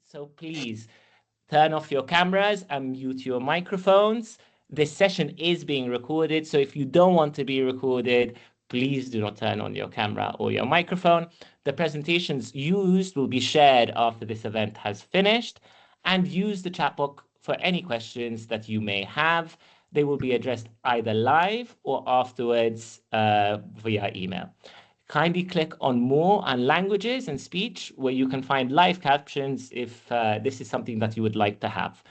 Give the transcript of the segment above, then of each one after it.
So please turn off your cameras and mute your microphones. This session is being recorded, so if you don't want to be recorded, please do not turn on your camera or your microphone. The presentations used will be shared after this event has finished, and use the chat box for any questions that you may have. They will be addressed either live or afterwards via email. Kindly click on More and Languages and Speech, where you can find live captions if this is something that you would like to have.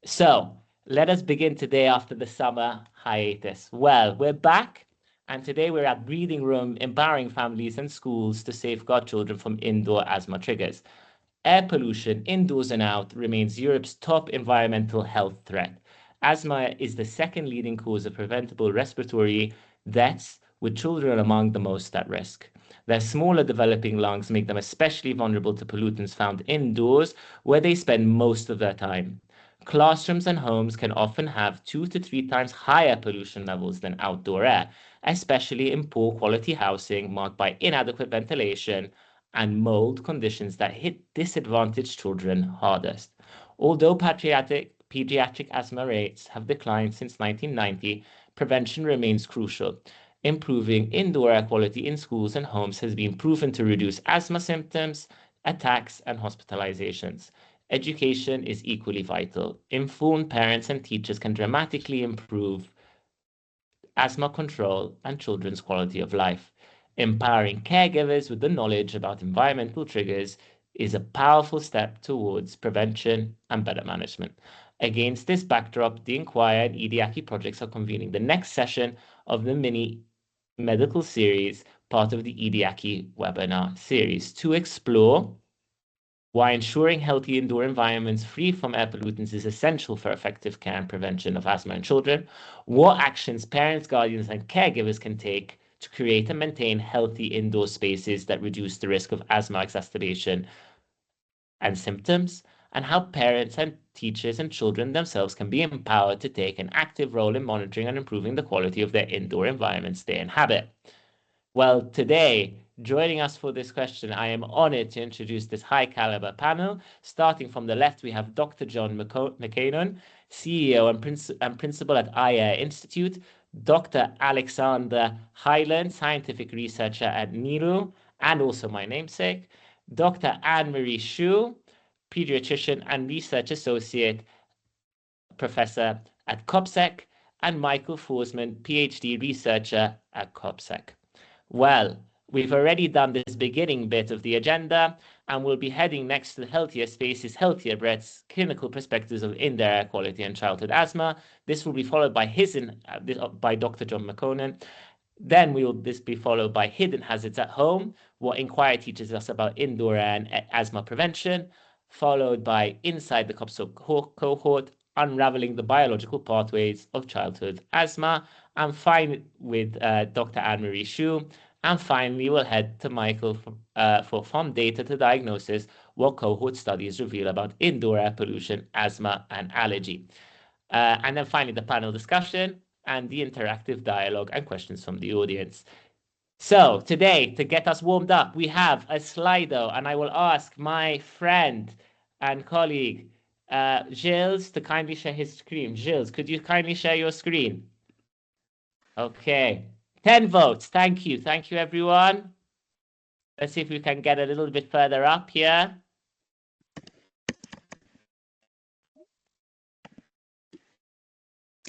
So let us begin today after the summer hiatus. Well, we're back, and today we're at Breathing Room, empowering families and schools to safeguard children from indoor asthma triggers. Air pollution, indoors and out, remains Europe's top environmental health threat. Asthma is the second leading cause of preventable respiratory deaths, with children among the most at risk. Their smaller developing lungs make them especially vulnerable to pollutants found indoors, where they spend most of their time. Classrooms and homes can often have 2 to 3 times higher pollution levels than outdoor air, especially in poor quality housing marked by inadequate ventilation and mould conditions that hit disadvantaged children hardest. Although pediatric asthma rates have declined since 1990, prevention remains crucial. Improving indoor air quality in schools and homes has been proven to reduce asthma symptoms, attacks, and hospitalizations. Education is equally vital. Informed parents and teachers can dramatically improve asthma control and children's quality of life. Empowering caregivers with the knowledge about environmental triggers is a powerful step towards prevention and better management. Against this backdrop, the INQUIRE and EDIAQI projects are convening the next session of the mini medical series, part of the EDIAQI Webinar Series, to explore why ensuring healthy indoor environments free from air pollutants is essential for effective care and prevention of asthma in children, what actions parents, guardians, and caregivers can take to create and maintain healthy indoor spaces that reduce the risk of asthma exacerbation and symptoms, and how parents and teachers and children themselves can be empowered to take an active role in monitoring and improving the quality of their indoor environments they inhabit. Well, today, joining us for this question, I am honored to introduce this high-caliber panel. Starting from the left, we have Dr. John McKinnon, CEO and Principal at INQUIRE Institute, Dr. Alexander Hyland, Scientific Researcher at NIRU, and also my namesake, Dr. Anne-Marie Shu, Pediatrician and Research Associate Professor at COPSEC, and Michael Forsman, PhD Researcher at COPSEC. Well, we've already done this beginning bit of the agenda, and we'll be heading next to Healthier Spaces, Healthier Breaths, Clinical Perspectives of Indoor Air Quality and Childhood Asthma. This will be followed by by Dr. John McKinnon. Then this be followed by Hidden Hazards at Home, what INQUIRE teaches us about indoor air and asthma prevention, followed by Inside the COPSEC cohort, Unraveling the Biological Pathways of Childhood Asthma, and finally with Dr. Anne-Marie Shu. And finally, we'll head to Michael for From Data to Diagnosis, what cohort studies reveal about indoor air pollution, asthma, and allergy. And then finally, the panel discussion and the interactive dialogue and questions from the audience. So today, to get us warmed up, we have a Slido, and I will ask my friend and colleague, Gilles, to kindly share his screen. Gilles, could you kindly share your screen? Okay, 10 votes. Thank you. Thank you, everyone. Let's see if we can get a little bit further up here.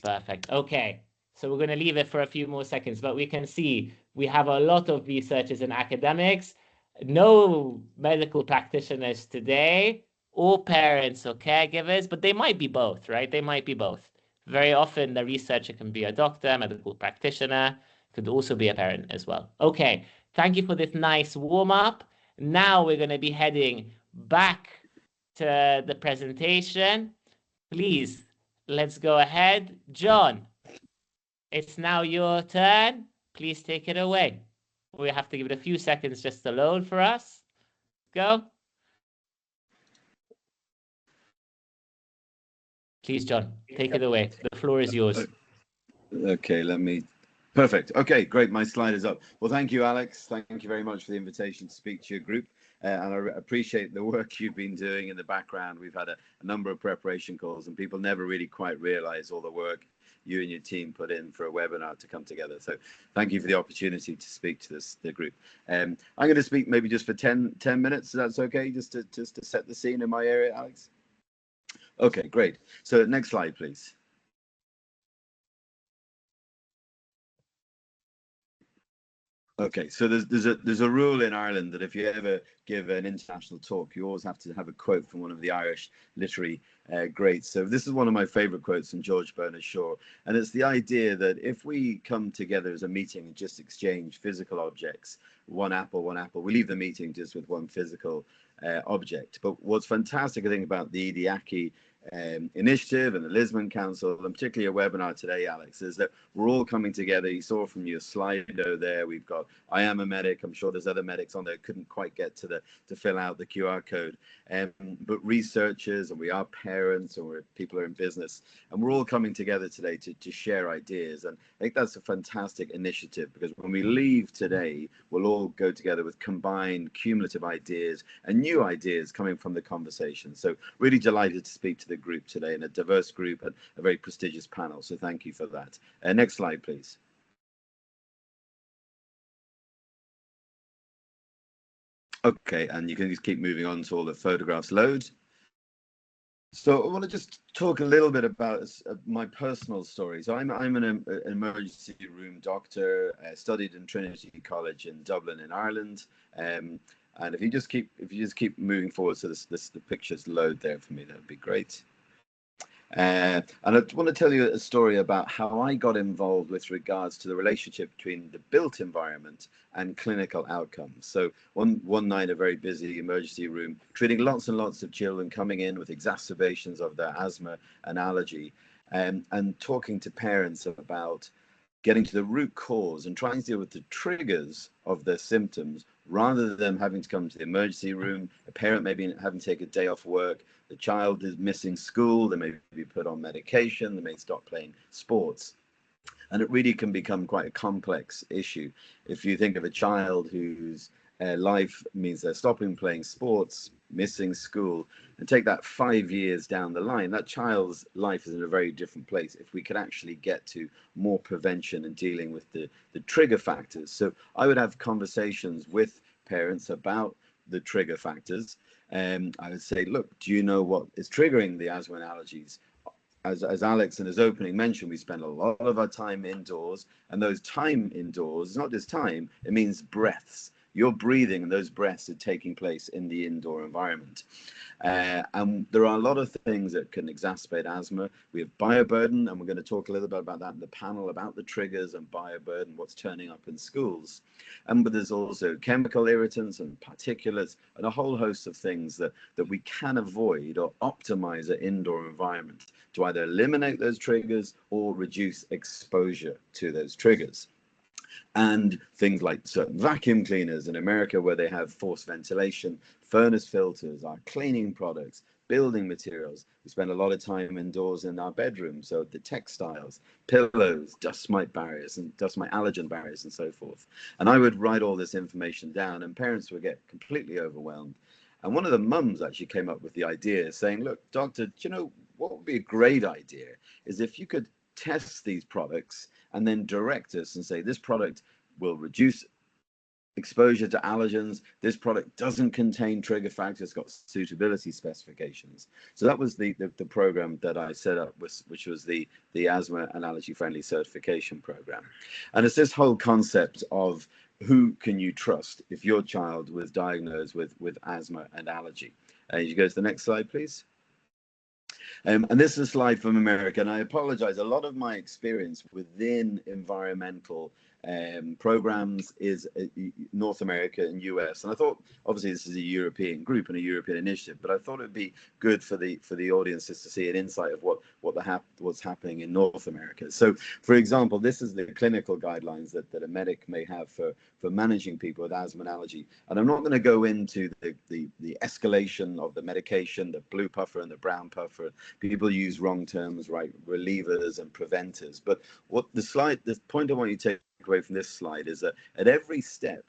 Perfect. Okay, so we're going to leave it for a few more seconds, but we can see we have a lot of researchers and academics, no medical practitioners today, or parents or caregivers, but they might be both, right? They might be both. Very often, the researcher can be a doctor, medical practitioner, could also be a parent as well. Okay, thank you for this nice warm-up. Now we're going to be heading back to the presentation. Please, let's go ahead. John, it's now your turn. Please take it away. We have to give it a few seconds just to load for us. Go. Please, John, take it away. The floor is yours. Okay, let me Perfect. Okay, great. My slide is up. Well, thank you, Alex. Thank you very much for the invitation to speak to your group. And I appreciate the work you've been doing in the background. We've had a number of preparation calls, and people never really quite realize all the work you and your team put in for a webinar to come together. So thank you for the opportunity to speak to the group. I'm going to speak maybe just for 10 minutes. That's okay, just to set the scene in my area, Alex? Okay, great. So next slide, please. Okay, so there's a rule in Ireland that if you ever give an international talk, you always have to have a quote from one of the Irish literary greats. So this is one of my favorite quotes from George Bernard Shaw, and it's the idea that if we come together as a meeting and just exchange physical objects, one apple, we leave the meeting just with one physical object. But what's fantastic, I think, about the EDIAQI initiative and the Lisbon Council, and particularly a webinar today, Alex, is that we're all coming together. You saw from your Slido there, we've got I am a medic. I'm sure there's other medics on there couldn't quite get to fill out the QR code, but researchers, and we are parents, or people are in business, and we're all coming together today to share ideas. And I think that's a fantastic initiative, because when we leave today, we'll all go together with combined cumulative ideas and new ideas coming from the conversation. So really delighted to speak to the group today, and a diverse group and a very prestigious panel. So thank you for that. Next slide, please. Okay, and you can just keep moving on to all the photographs load. So I want to just talk a little bit about my personal story. So I'm an emergency room doctor, studied in Trinity College in Dublin in Ireland. And if you just keep moving forward, so the pictures load there for me, that would be great. And I want to tell you a story about how I got involved with regards to the relationship between the built environment and clinical outcomes. So one night, a very busy emergency room, treating lots and lots of children coming in with exacerbations of their asthma and allergy, and talking to parents about getting to the root cause and trying to deal with the triggers of their symptoms, rather than having to come to the emergency room. A parent may be having to take a day off work, the child is missing school, they may be put on medication, they may stop playing sports. And it really can become quite a complex issue. If you think of a child whose life means they're stopping playing sports, missing school, and take that 5 years down the line, that child's life is in a very different place if we could actually get to more prevention and dealing with the trigger factors. So I would have conversations with parents about the trigger factors. I would say, look, do you know what is triggering the asthma and allergies? As Alex in his opening mentioned, we spend a lot of our time indoors, and those time indoors, it's not just time, it means breaths. You're breathing, and those breaths are taking place in the indoor environment. And there are a lot of things that can exacerbate asthma. We have bioburden, and we're going to talk a little bit about that in the panel, about the triggers and bioburden, what's turning up in schools. But there's also chemical irritants and particulates, and a whole host of things that we can avoid or optimize an indoor environment to either eliminate those triggers or reduce exposure to those triggers. And things like certain vacuum cleaners in America, where they have forced ventilation, furnace filters, our cleaning products, building materials. We spend a lot of time indoors in our bedrooms, so the textiles, pillows, dust mite barriers and dust mite allergen barriers and so forth. And I would write all this information down, and parents would get completely overwhelmed. And one of the mums actually came up with the idea, saying, look, doctor, do you know what would be a great idea is if you could test these products and then direct us and say, this product will reduce exposure to allergens, this product doesn't contain trigger factors, it's got suitability specifications. So that was the program that I set up, which was the asthma and allergy friendly certification program. And it's this whole concept of who can you trust if your child was diagnosed with asthma and allergy. You go to the next slide, please. And this is a slide from America, and I apologize. A lot of my experience within environmental programs is North America and US. And I thought, obviously, this is a European group and a European initiative, but I thought it'd be good for the audiences to see an insight of what's happening in North America. So, for example, this is the clinical guidelines that a medic may have for managing people with asthma and allergy. And I'm not going to go into the escalation of the medication, the blue puffer and the brown puffer. People use wrong terms, right? Relievers and preventers. But the point I want you to take away from this slide is that at every step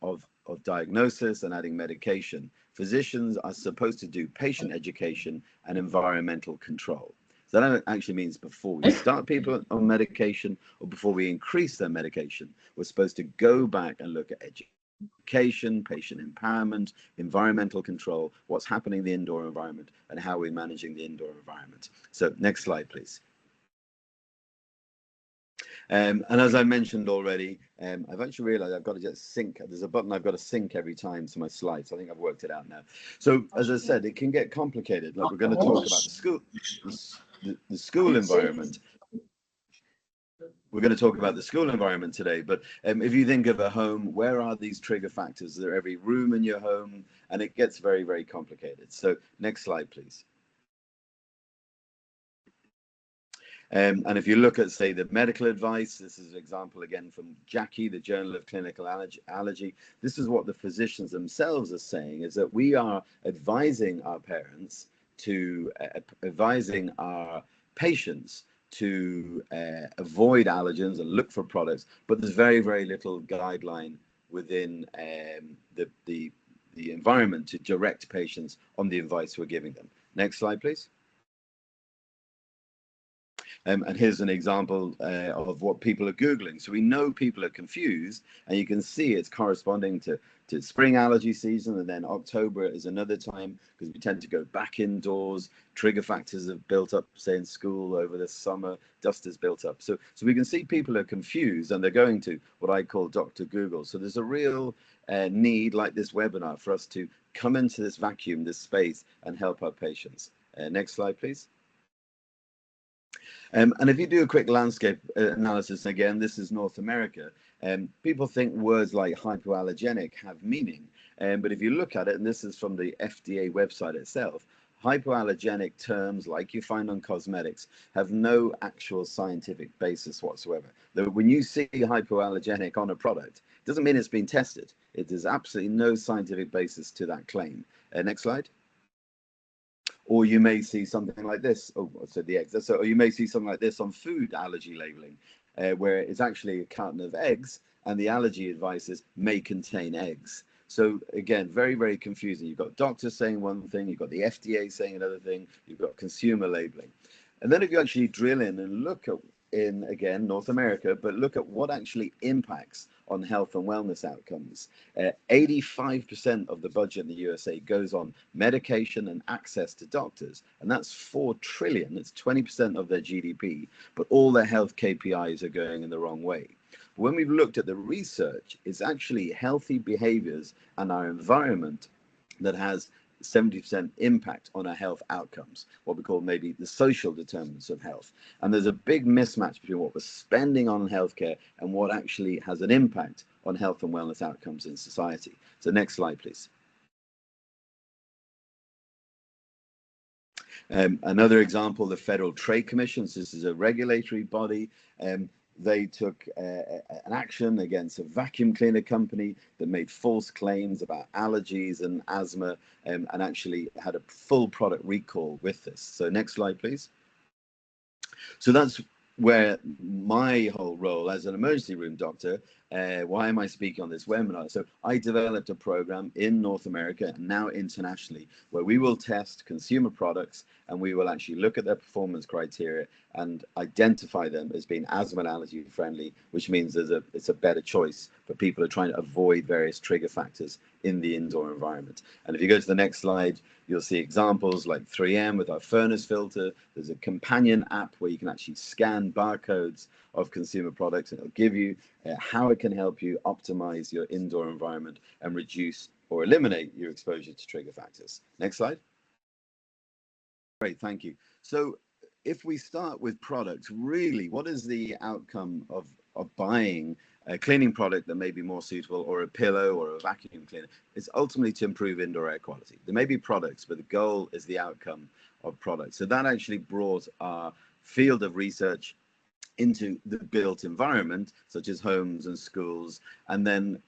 of diagnosis and adding medication, physicians are supposed to do patient education and environmental control. So that actually means before we start people on medication or before we increase their medication, we're supposed to go back and look at education, patient empowerment, environmental control, what's happening in the indoor environment, and how we're managing the indoor environment. So next slide, please. And as I mentioned already, I've actually realized I've got to just sync. There's a button I've got to sync every time to my slides. I think I've worked it out now. So as I said, it can get complicated. Like we're going to talk about the school environment. We're going to talk about the school environment today, but if you think of a home, where are these trigger factors? They're every room in your home, and it gets very, very complicated. So next slide, please. And if you look at, say, the medical advice, this is an example again from EDIAQI, the Journal of Clinical Allergy. This is what the physicians themselves are saying, is that we are advising our parents to, advising our patients to avoid allergens and look for products, but there's very, very little guideline within the environment to direct patients on the advice we're giving them. Next slide, please. And here's an example of what people are Googling. So we know people are confused, and you can see it's corresponding to spring allergy season, and then October is another time because we tend to go back indoors. Trigger factors have built up, say, in school over the summer. Dust has built up. So we can see people are confused, and they're going to what I call Dr. Google. So there's a real need, like this webinar, for us to come into this vacuum, this space, and help our patients. Next slide, please. And if you do a quick landscape analysis, again, this is North America, people think words like hypoallergenic have meaning. But if you look at it, and this is from the FDA website itself, hypoallergenic terms like you find on cosmetics have no actual scientific basis whatsoever. When you see hypoallergenic on a product, it doesn't mean it's been tested. There's absolutely no scientific basis to that claim. Next slide. Or you may see something like this. Oh, I said the eggs. Or you may see something like this on food allergy labeling, where it's actually a carton of eggs, and the allergy advice is may contain eggs. So again, very, very confusing. You've got doctors saying one thing, you've got the FDA saying another thing, you've got consumer labeling. And then if you actually drill in and look at, in again North America, but look at what actually impacts on health and wellness outcomes. 85% of the budget in the USA goes on medication and access to doctors, and that's 4 trillion. That's 20% of their GDP, but all their health KPIs are going in the wrong way. But when we've looked at the research, it's actually healthy behaviors and our environment that has 70% impact on our health outcomes, what we call maybe the social determinants of health. And there's a big mismatch between what we're spending on healthcare and what actually has an impact on health and wellness outcomes in society. So next slide, please. Another example, the Federal Trade Commission. This is a regulatory body. They took an action against a vacuum cleaner company that made false claims about allergies and asthma, and actually had a full product recall with this. So next slide, please. So that's where my whole role as an emergency room doctor, why am I speaking on this webinar? So I developed a program in North America and now internationally, where we will test consumer products and we will actually look at their performance criteria and identify them as being asthma and allergy friendly, which means it's a better choice for people who are trying to avoid various trigger factors in the indoor environment. And if you go to the next slide, you'll see examples like 3M with our furnace filter. There's a companion app where you can actually scan barcodes of consumer products, and it'll give you how it can help you optimize your indoor environment and reduce or eliminate your exposure to trigger factors. Next slide. Great, thank you. So if we start with products, really, what is the outcome of of buying a cleaning product that may be more suitable, or a pillow or a vacuum cleaner, is ultimately to improve indoor air quality. There may be products, but the goal is the outcome of products. So that actually brought our field of research into the built environment, such as homes and schools, and then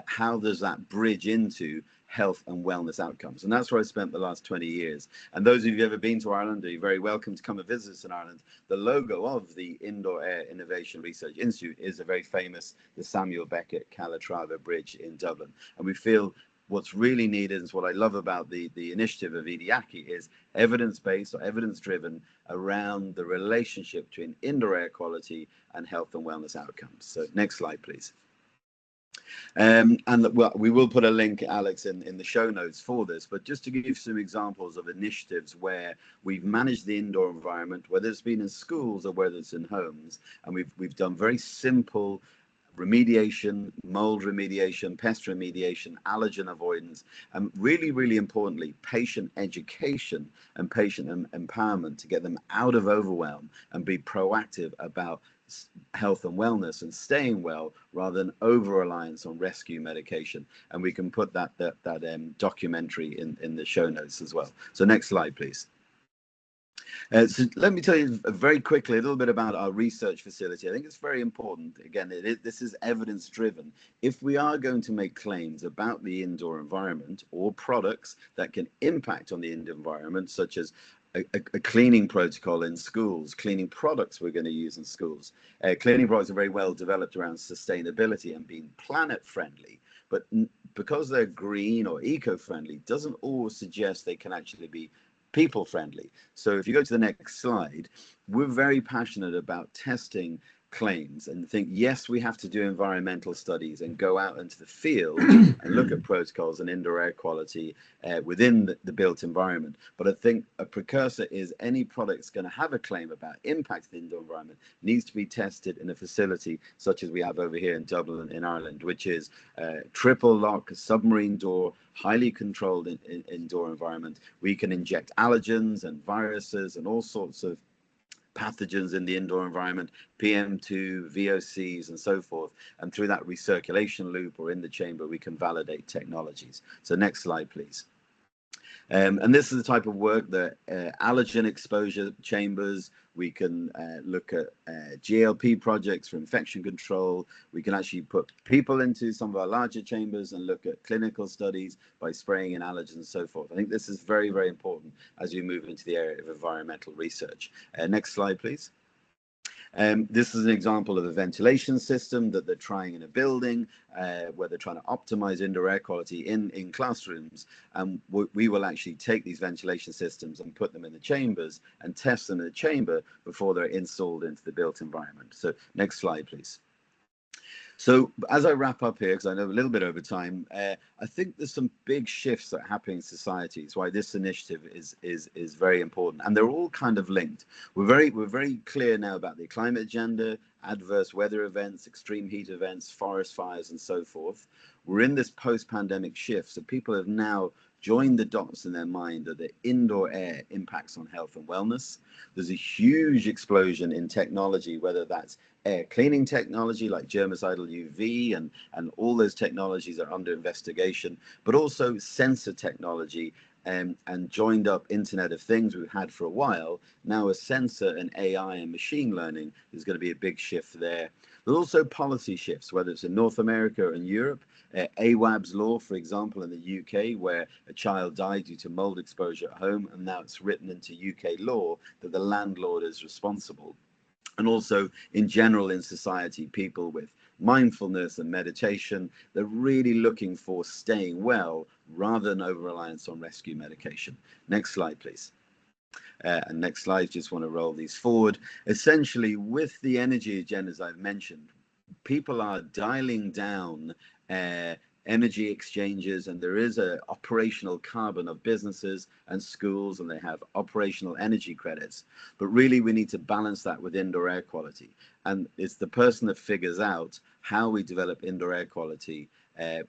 how does that bridge into health and wellness outcomes? And that's where I spent the last 20 years. And those of you who've ever been to Ireland, are very welcome to come and visit us in Ireland. The logo of the Indoor Air Innovation Research Institute is a very famous, the Samuel Beckett Calatrava Bridge in Dublin. And we feel what's really needed, is what I love about the initiative of EDIAQI, is evidence-based or evidence-driven around the relationship between indoor air quality and health and wellness outcomes. So next slide, please. And well, we will put a link, Alex, in the show notes for this, but just to give you some examples of initiatives where we've managed the indoor environment, whether it's been in schools or whether it's in homes, and we've done very simple remediation, mold remediation, pest remediation, allergen avoidance, and really, really importantly, patient education and patient empowerment to get them out of overwhelm and be proactive about health and wellness and staying well, rather than over-reliance on rescue medication. And we can put that documentary in the show notes as well. So next slide, please. So let me tell you very quickly a little bit about our research facility. I think it's very important. Again, this is evidence driven. If we are going to make claims about the indoor environment or products that can impact on the indoor environment, such as a cleaning protocol in schools, cleaning products we're going to use in schools. Cleaning products are very well developed around sustainability and being planet friendly, but because they're green or eco-friendly doesn't always suggest they can actually be people friendly. So if you go to the next slide, we're very passionate about testing claims and think, yes, we have to do environmental studies and go out into the field and look at protocols and indoor air quality within the built environment. But I think a precursor is any product's going to have a claim about impact of the indoor environment needs to be tested in a facility such as we have over here in Dublin in Ireland, which is triple lock, submarine door, highly controlled indoor environment. We can inject allergens and viruses and all sorts of pathogens in the indoor environment, PM2, VOCs, and so forth. And through that recirculation loop or in the chamber, we can validate technologies. So next slide, please. And this is the type of work that allergen exposure chambers, we can look at GLP projects for infection control. We can actually put people into some of our larger chambers and look at clinical studies by spraying in allergens and so forth. I think this is very, very important as we move into the area of environmental research. Next slide, please. This is an example of a ventilation system that they're trying in a building where they're trying to optimize indoor air quality in classrooms. And we will actually take these ventilation systems and put them in the chambers and test them in the chamber before they're installed into the built environment. So next slide, please. So as I wrap up here, because I know a little bit over time, I think there's some big shifts that are happening in society. It's why this initiative is very important, and they're all kind of linked. We're very clear now about the climate agenda, adverse weather events, extreme heat events, forest fires, and so forth. We're in this post-pandemic shift, so people have now joined the dots in their mind that the indoor air impacts on health and wellness. There's a huge explosion in technology, whether that's air cleaning technology like germicidal UV and all those technologies are under investigation, but also sensor technology and joined up Internet of Things we've had for a while. Now a sensor and AI and machine learning is going to be a big shift there. There's also policy shifts, whether it's in North America and Europe. AWAB's law, for example, in the UK, where a child died due to mold exposure at home, and now it's written into UK law that the landlord is responsible. And also in general in society, people with mindfulness and meditation, they're really looking for staying well rather than over-reliance on rescue medication. Next slide, please. And next slide, just want to roll these forward. Essentially, with the energy agendas I've mentioned, people are dialing down energy exchanges, and there is a operational carbon of businesses and schools, and they have operational energy credits. But really, we need to balance that with indoor air quality. And it's the person that figures out how we develop indoor air quality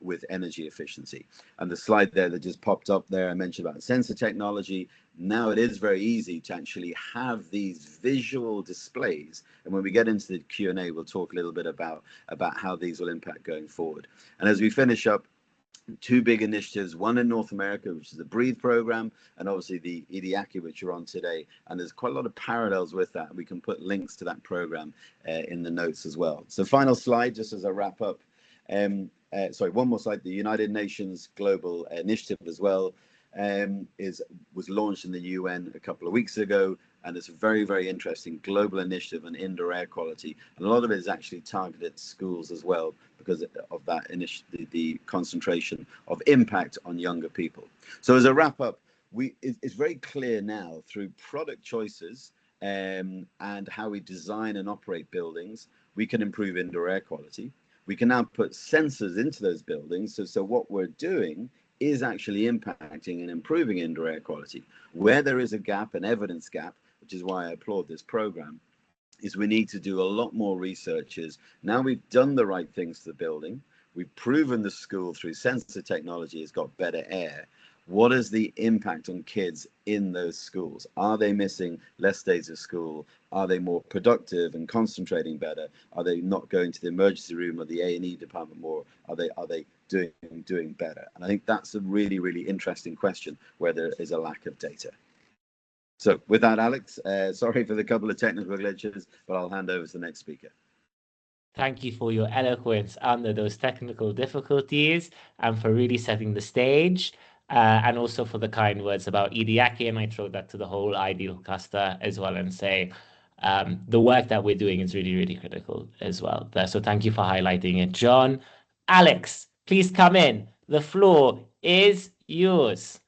with energy efficiency. And the slide there that just popped up there, I mentioned about sensor technology. Now it is very easy to actually have these visual displays. And when we get into the Q&A, we'll talk a little bit about how these will impact going forward. And as we finish up, two big initiatives, one in North America, which is the BREATHE program, and obviously the EDIAQI, which you're on today. And there's quite a lot of parallels with that. We can put links to that program in the notes as well. So final slide, just as I wrap up. Sorry, one more slide. The United Nations Global Initiative as well was launched in the UN a couple of weeks ago, and it's a very, very interesting global initiative on indoor air quality. And a lot of it is actually targeted at schools as well, because of that the concentration of impact on younger people. So as a wrap up, it's very clear now through product choices and how we design and operate buildings, we can improve indoor air quality. We can now put sensors into those buildings. So what we're doing is actually impacting and improving indoor air quality. Where there is a gap, an evidence gap, which is why I applaud this program, is we need to do a lot more research. Now we've done the right things to the building. We've proven the school through sensor technology has got better air. What is the impact on kids in those schools? Are they missing less days of school? Are they more productive and concentrating better? Are they not going to the emergency room or the A&E department more? Are they doing better? And I think that's a really, really interesting question where there is a lack of data. So with that, Alex, sorry for the couple of technical glitches, but I'll hand over to the next speaker. Thank you for your eloquence under those technical difficulties and for really setting the stage. And also for the kind words about EDIAQI, and I throw that to the whole Ideal cluster as well and say the work that we're doing is really, really critical as well. So thank you for highlighting it, John. Alex, please come in. The floor is yours.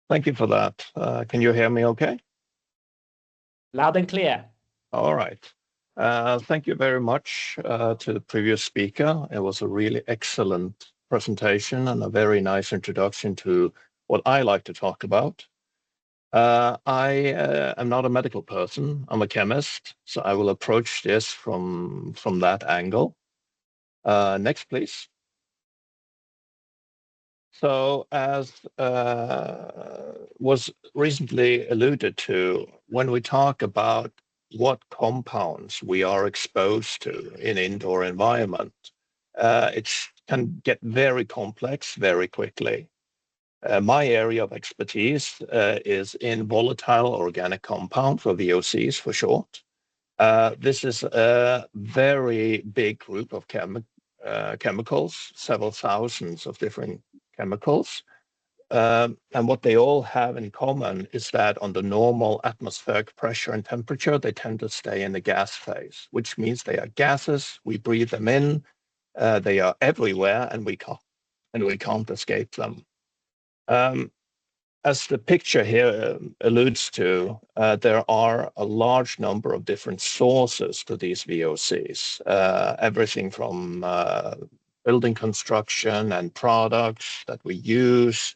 Thank you for that. Can you hear me okay? Loud and clear. All right. Thank you very much to the previous speaker. It was a really excellent presentation and a very nice introduction to what I like to talk about. I am not a medical person. I'm a chemist, so I will approach this from that angle. Next, please. So as was recently alluded to, when we talk about what compounds we are exposed to in indoor environment, it can get very complex very quickly. My area of expertise is in volatile organic compounds, or VOCs for short. This is a very big group of chemicals, several thousands of different chemicals. And what they all have in common is that under normal atmospheric pressure and temperature, they tend to stay in the gas phase, which means they are gases. We breathe them in. They are everywhere, and we can't escape them. As the picture here alludes to, there are a large number of different sources to these VOCs, everything from building construction and products that we use,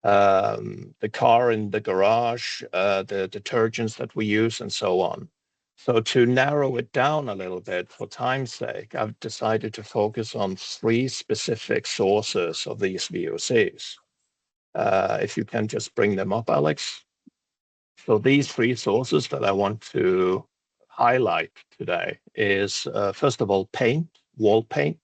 the car in the garage, the detergents that we use, and so on. So to narrow it down a little bit for time's sake, I've decided to focus on 3 specific sources of these VOCs. If you can just bring them up, Alex. So these 3 sources that I want to highlight today is, first of all, paint, wall paint.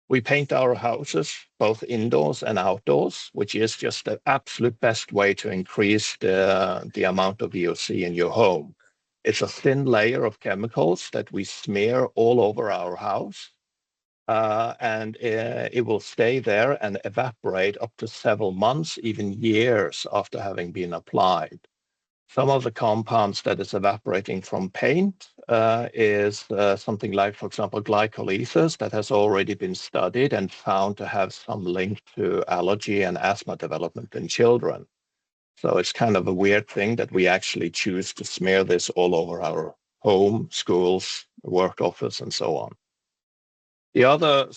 We paint our houses, both indoors and outdoors, which is just the absolute best way to increase the amount of VOC in your home. It's a thin layer of chemicals that we smear all over our house, and it will stay there and evaporate up to several months, even years after having been applied. Some of the compounds that is evaporating from paint is something like, for example, glycol ethers that has already been studied and found to have some link to allergy and asthma development in children. So it's kind of a weird thing that we actually choose to smear this all over our home, schools, work office, and so on. The other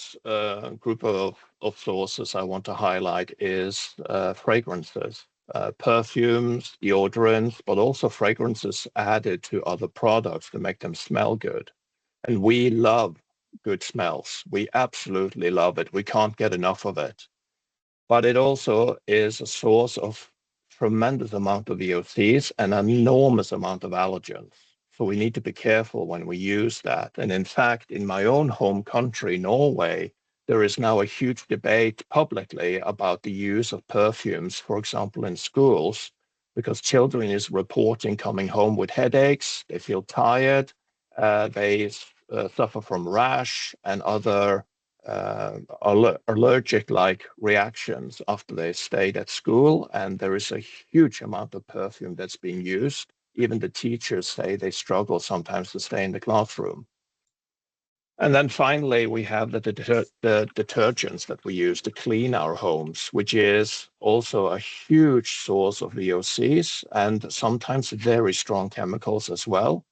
group of sources I want to highlight is fragrances. Perfumes, deodorants, but also fragrances added to other products to make them smell good. And we love good smells. We absolutely love it. We can't get enough of it. But it also is a source of tremendous amount of VOCs and an enormous amount of allergens. So we need to be careful when we use that. And in fact, in my own home country, Norway, there is now a huge debate publicly about the use of perfumes, for example, in schools, because children is reporting coming home with headaches, they feel tired, they suffer from rash and other allergic-like reactions after they stayed at school, and there is a huge amount of perfume that's being used. Even the teachers say they struggle sometimes to stay in the classroom. And then finally, we have the detergents that we use to clean our homes, which is also a huge source of VOCs and sometimes very strong chemicals as well.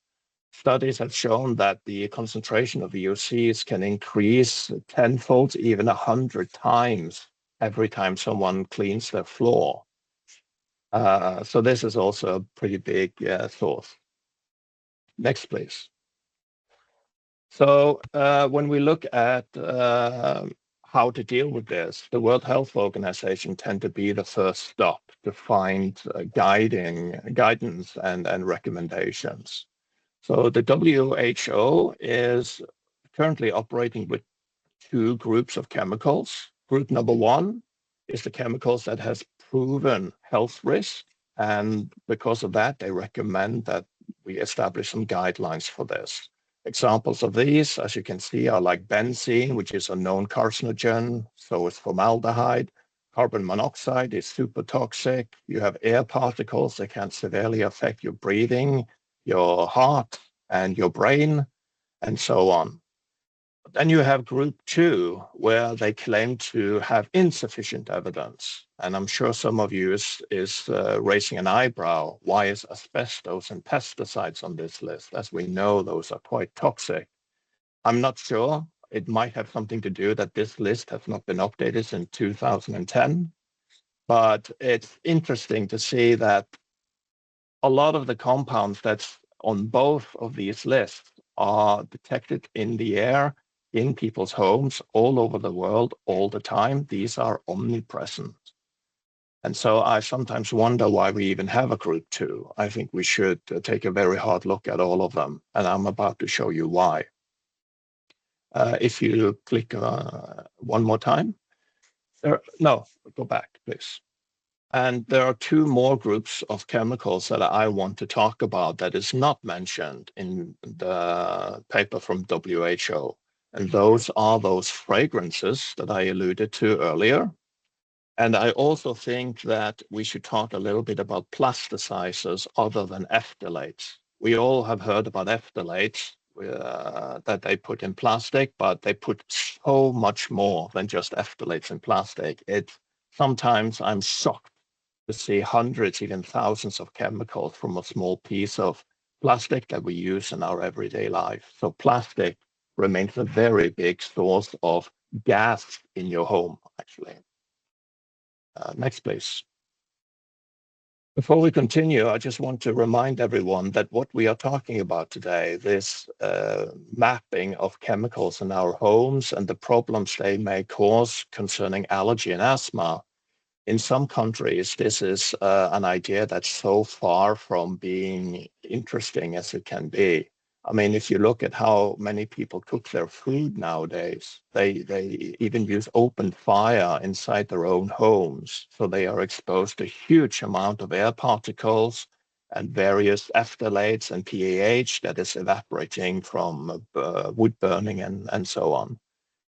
Studies have shown that the concentration of VOCs can increase tenfold, even 100 times every time someone cleans their floor. So this is also a pretty big source. Next, please. So when we look at how to deal with this, the World Health Organization tend to be the first stop to find guidance and recommendations. So the WHO is currently operating with two groups of chemicals. Group number one is the chemicals that has proven health risk, and because of that, they recommend that we establish some guidelines for this. Examples of these, as you can see, are like benzene, which is a known carcinogen, so is formaldehyde. Carbon monoxide is super toxic. You have air particles that can severely affect your breathing, your heart, and your brain, and so on. Then you have group two, where they claim to have insufficient evidence. And I'm sure some of you is raising an eyebrow. Why is asbestos and pesticides on this list? As we know, those are quite toxic. I'm not sure. It might have something to do that this list has not been updated since 2010. But it's interesting to see that a lot of the compounds that's on both of these lists are detected in the air, in people's homes, all over the world, all the time. These are omnipresent. And so I sometimes wonder why we even have a group two. I think we should take a very hard look at all of them, and I'm about to show you why. If you click one more time. No, go back, please. And there are two more groups of chemicals that I want to talk about that is not mentioned in the paper from WHO. And those are those fragrances that I alluded to earlier. And I also think that we should talk a little bit about plasticizers other than phthalates. We all have heard about phthalates that they put in plastic, but they put so much more than just phthalates in plastic. Sometimes I'm shocked to see hundreds, even thousands of chemicals from a small piece of plastic that we use in our everyday life. So plastic remains a very big source of gas in your home, actually. Next, please. Before we continue, I just want to remind everyone that what we are talking about today, this mapping of chemicals in our homes and the problems they may cause concerning allergy and asthma, in some countries, this is an idea that's so far from being interesting as it can be. I mean, if you look at how many people cook their food nowadays, they even use open fire inside their own homes. So they are exposed to a huge amount of air particles and various phthalates and PAH that is evaporating from wood burning and so on.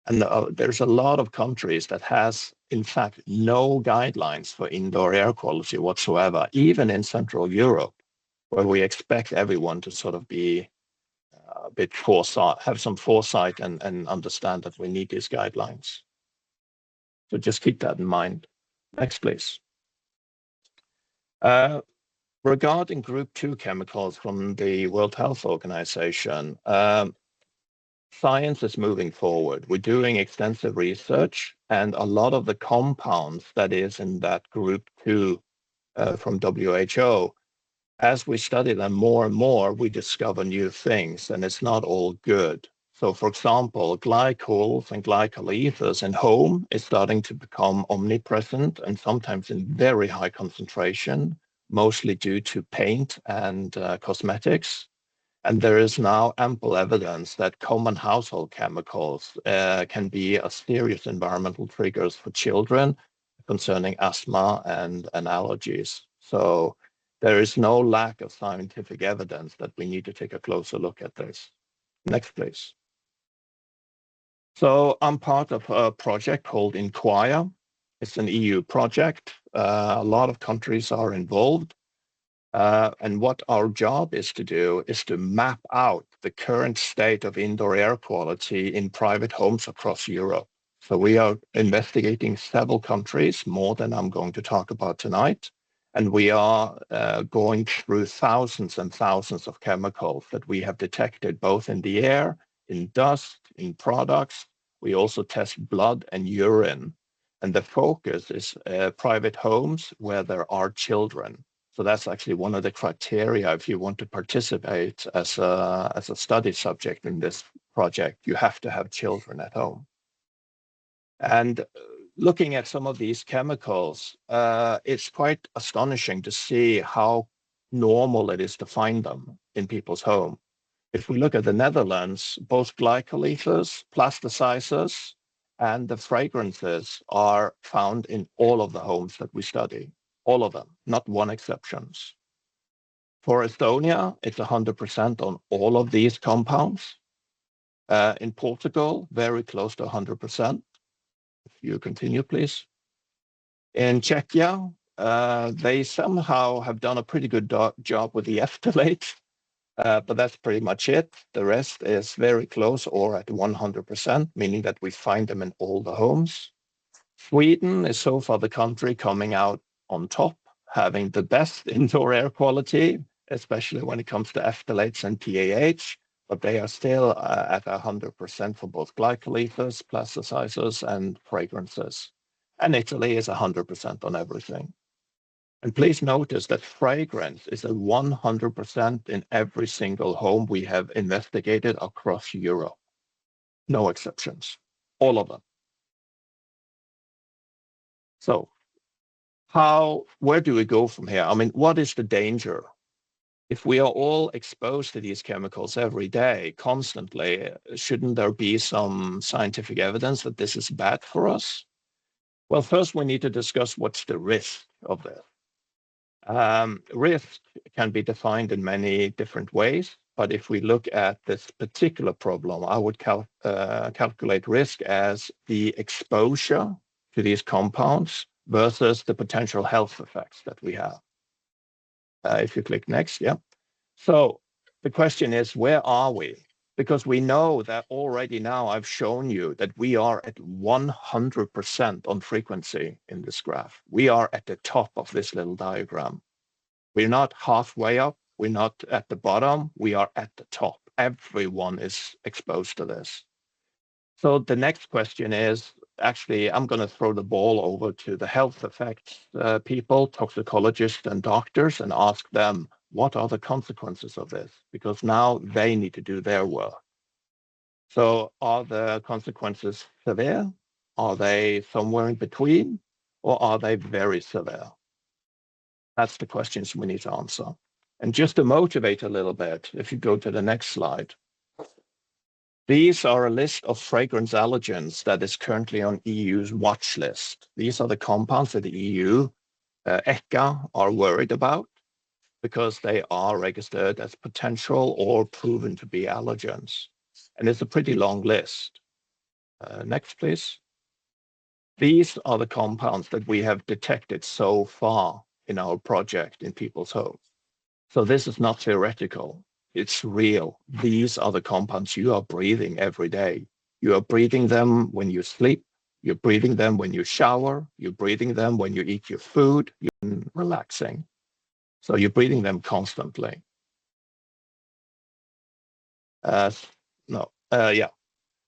And there's a lot of countries that has, in fact, no guidelines for indoor air quality whatsoever, even in Central Europe, where we expect everyone to sort of be a bit foresight, have some foresight and understand that we need these guidelines. So just keep that in mind. Next, please. Regarding group 2 chemicals from the World Health Organization, science is moving forward. We're doing extensive research, and a lot of the compounds that is in that group 2 from WHO, as we study them more and more, we discover new things, and it's not all good. So for example, glycols and glycol ethers in home is starting to become omnipresent and sometimes in very high concentration, mostly due to paint and cosmetics. And there is now ample evidence that common household chemicals can be a serious environmental triggers for children concerning asthma and allergies. So there is no lack of scientific evidence that we need to take a closer look at this. Next, please. So I'm part of a project called INQUIRE. It's an EU project. A lot of countries are involved. And what our job is to do is to map out the current state of indoor air quality in private homes across Europe. So we are investigating several countries, more than I'm going to talk about tonight. And we are going through thousands and thousands of chemicals that we have detected both in the air, in dust, in products. We also test blood and urine. And the focus is private homes where there are children. So that's actually one of the criteria if you want to participate as a study subject in this project. You have to have children at home. And looking at some of these chemicals, it's quite astonishing to see how normal it is to find them in people's home. If we look at the Netherlands, both glycol ethers, plasticizers, and the fragrances are found in all of the homes that we study. All of them, not one exceptions. For Estonia, it's 100% on all of these compounds. In Portugal, very close to 100%. If you continue, please. In Czechia, they somehow have done a pretty good job with the phthalate, but that's pretty much it. The rest is very close or at 100%, meaning that we find them in all the homes. Sweden is so far the country coming out on top, having the best indoor air quality, especially when it comes to phthalates and PAH, but they are still at 100% for both glycol ethers, plasticizers, and fragrances. And Italy is 100% on everything. And please notice that fragrance is a 100% in every single home we have investigated across Europe. No exceptions, all of them. So where do we go from here? I mean, what is the danger? If we are all exposed to these chemicals every day, constantly, shouldn't there be some scientific evidence that this is bad for us? Well, first we need to discuss what's the risk of this. Risk can be defined in many different ways, but if we look at this particular problem, I would calculate risk as the exposure to these compounds versus the potential health effects that we have. If you click next, yeah. So the question is, where are we? Because we know that already now I've shown you that we are at 100% on frequency in this graph. We are at the top of this little diagram. We're not halfway up. We're not at the bottom. We are at the top. Everyone is exposed to this. So the next question is, actually, I'm going to throw the ball over to the health effects people, toxicologists and doctors, and ask them, what are the consequences of this? Because now they need to do their work. So are the consequences severe? Are they somewhere in between? Or are they very severe? That's the questions we need to answer. And just to motivate a little bit, if you go to the next slide, these are a list of fragrance allergens that is currently on EU's watch list. These are the compounds that the EU, ECHA, are worried about because they are registered as potential or proven to be allergens. And it's a pretty long list. Next, please. These are the compounds that we have detected so far in our project in people's homes. So this is not theoretical. It's real. These are the compounds you are breathing every day. You are breathing them when you sleep. You're breathing them when you shower. You're breathing them when you eat your food. You're relaxing. So you're breathing them constantly. Yeah.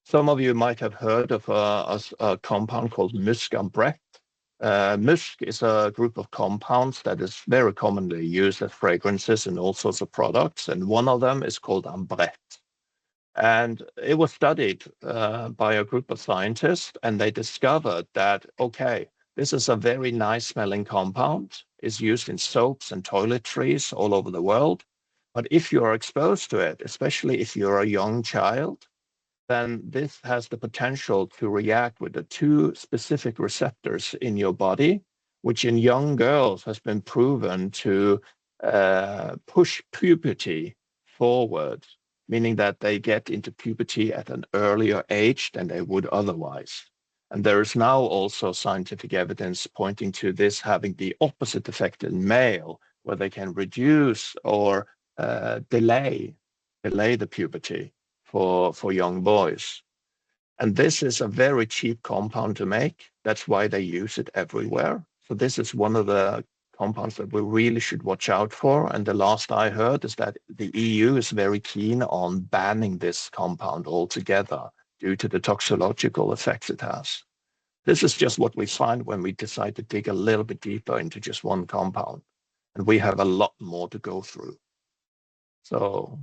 Some of you might have heard of a compound called musc. Musc is a group of compounds that is very commonly used as fragrances in all sorts of products, and one of them is called ambrette. And it was studied by a group of scientists, and they discovered that, okay, this is a very nice smelling compound. It's used in soaps and toiletries all over the world. But if you are exposed to it, especially if you're a young child, then this has the potential to react with the two specific receptors in your body, which in young girls has been proven to push puberty forward, meaning that they get into puberty at an earlier age than they would otherwise. And there is now also scientific evidence pointing to this having the opposite effect in male, where they can reduce or delay the puberty for young boys. And this is a very cheap compound to make. That's why they use it everywhere. So this is one of the compounds that we really should watch out for. And the last I heard is that the EU is very keen on banning this compound altogether due to the toxicological effects it has. This is just what we find when we decide to dig a little bit deeper into just one compound. And we have a lot more to go through. So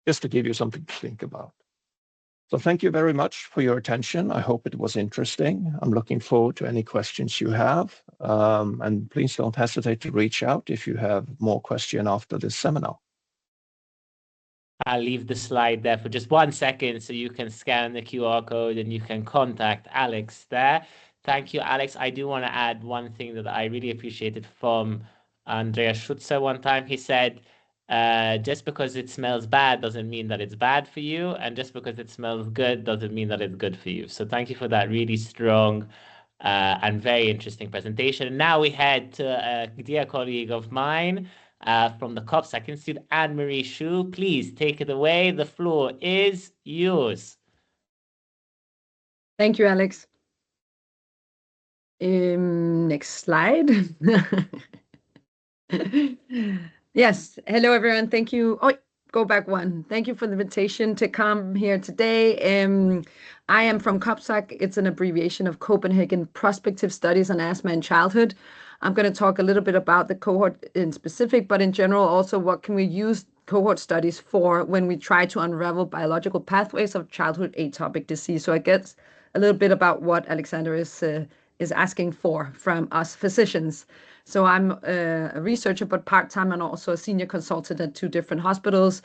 just to give you something to think about. So thank you very much for your attention. I hope it was interesting. I'm looking forward to any questions you have. And please don't hesitate to reach out if you have more questions after this seminar. I'll leave the slide there for just 1 second so you can scan the QR code and you can contact Alex there. Thank you, Alex. I do want to add one thing that I really appreciated from Andreas Schutzer one time. He said, just because it smells bad doesn't mean that it's bad for you, and just because it smells good doesn't mean that it's good for you. So thank you for that really strong and very interesting presentation. Now we head to a dear colleague of mine from the COPSAC Institute, Anne-Marie Shu. Please take it away. The floor is yours. Thank you, Alex. Next slide. Yes, hello everyone. Thank you. Oh, go back one. Thank you for the invitation to come here today. I am from COPSAC. It's an abbreviation of Copenhagen Prospective Studies on Asthma in Childhood. I'm going to talk a little bit about the cohort in specific, but in general also what can we use cohort studies for when we try to unravel biological pathways of childhood atopic disease. So I guess a little bit about what Alexander is asking for from us physicians. So I'm a researcher, but part-time, and also a senior consultant at 2 different hospitals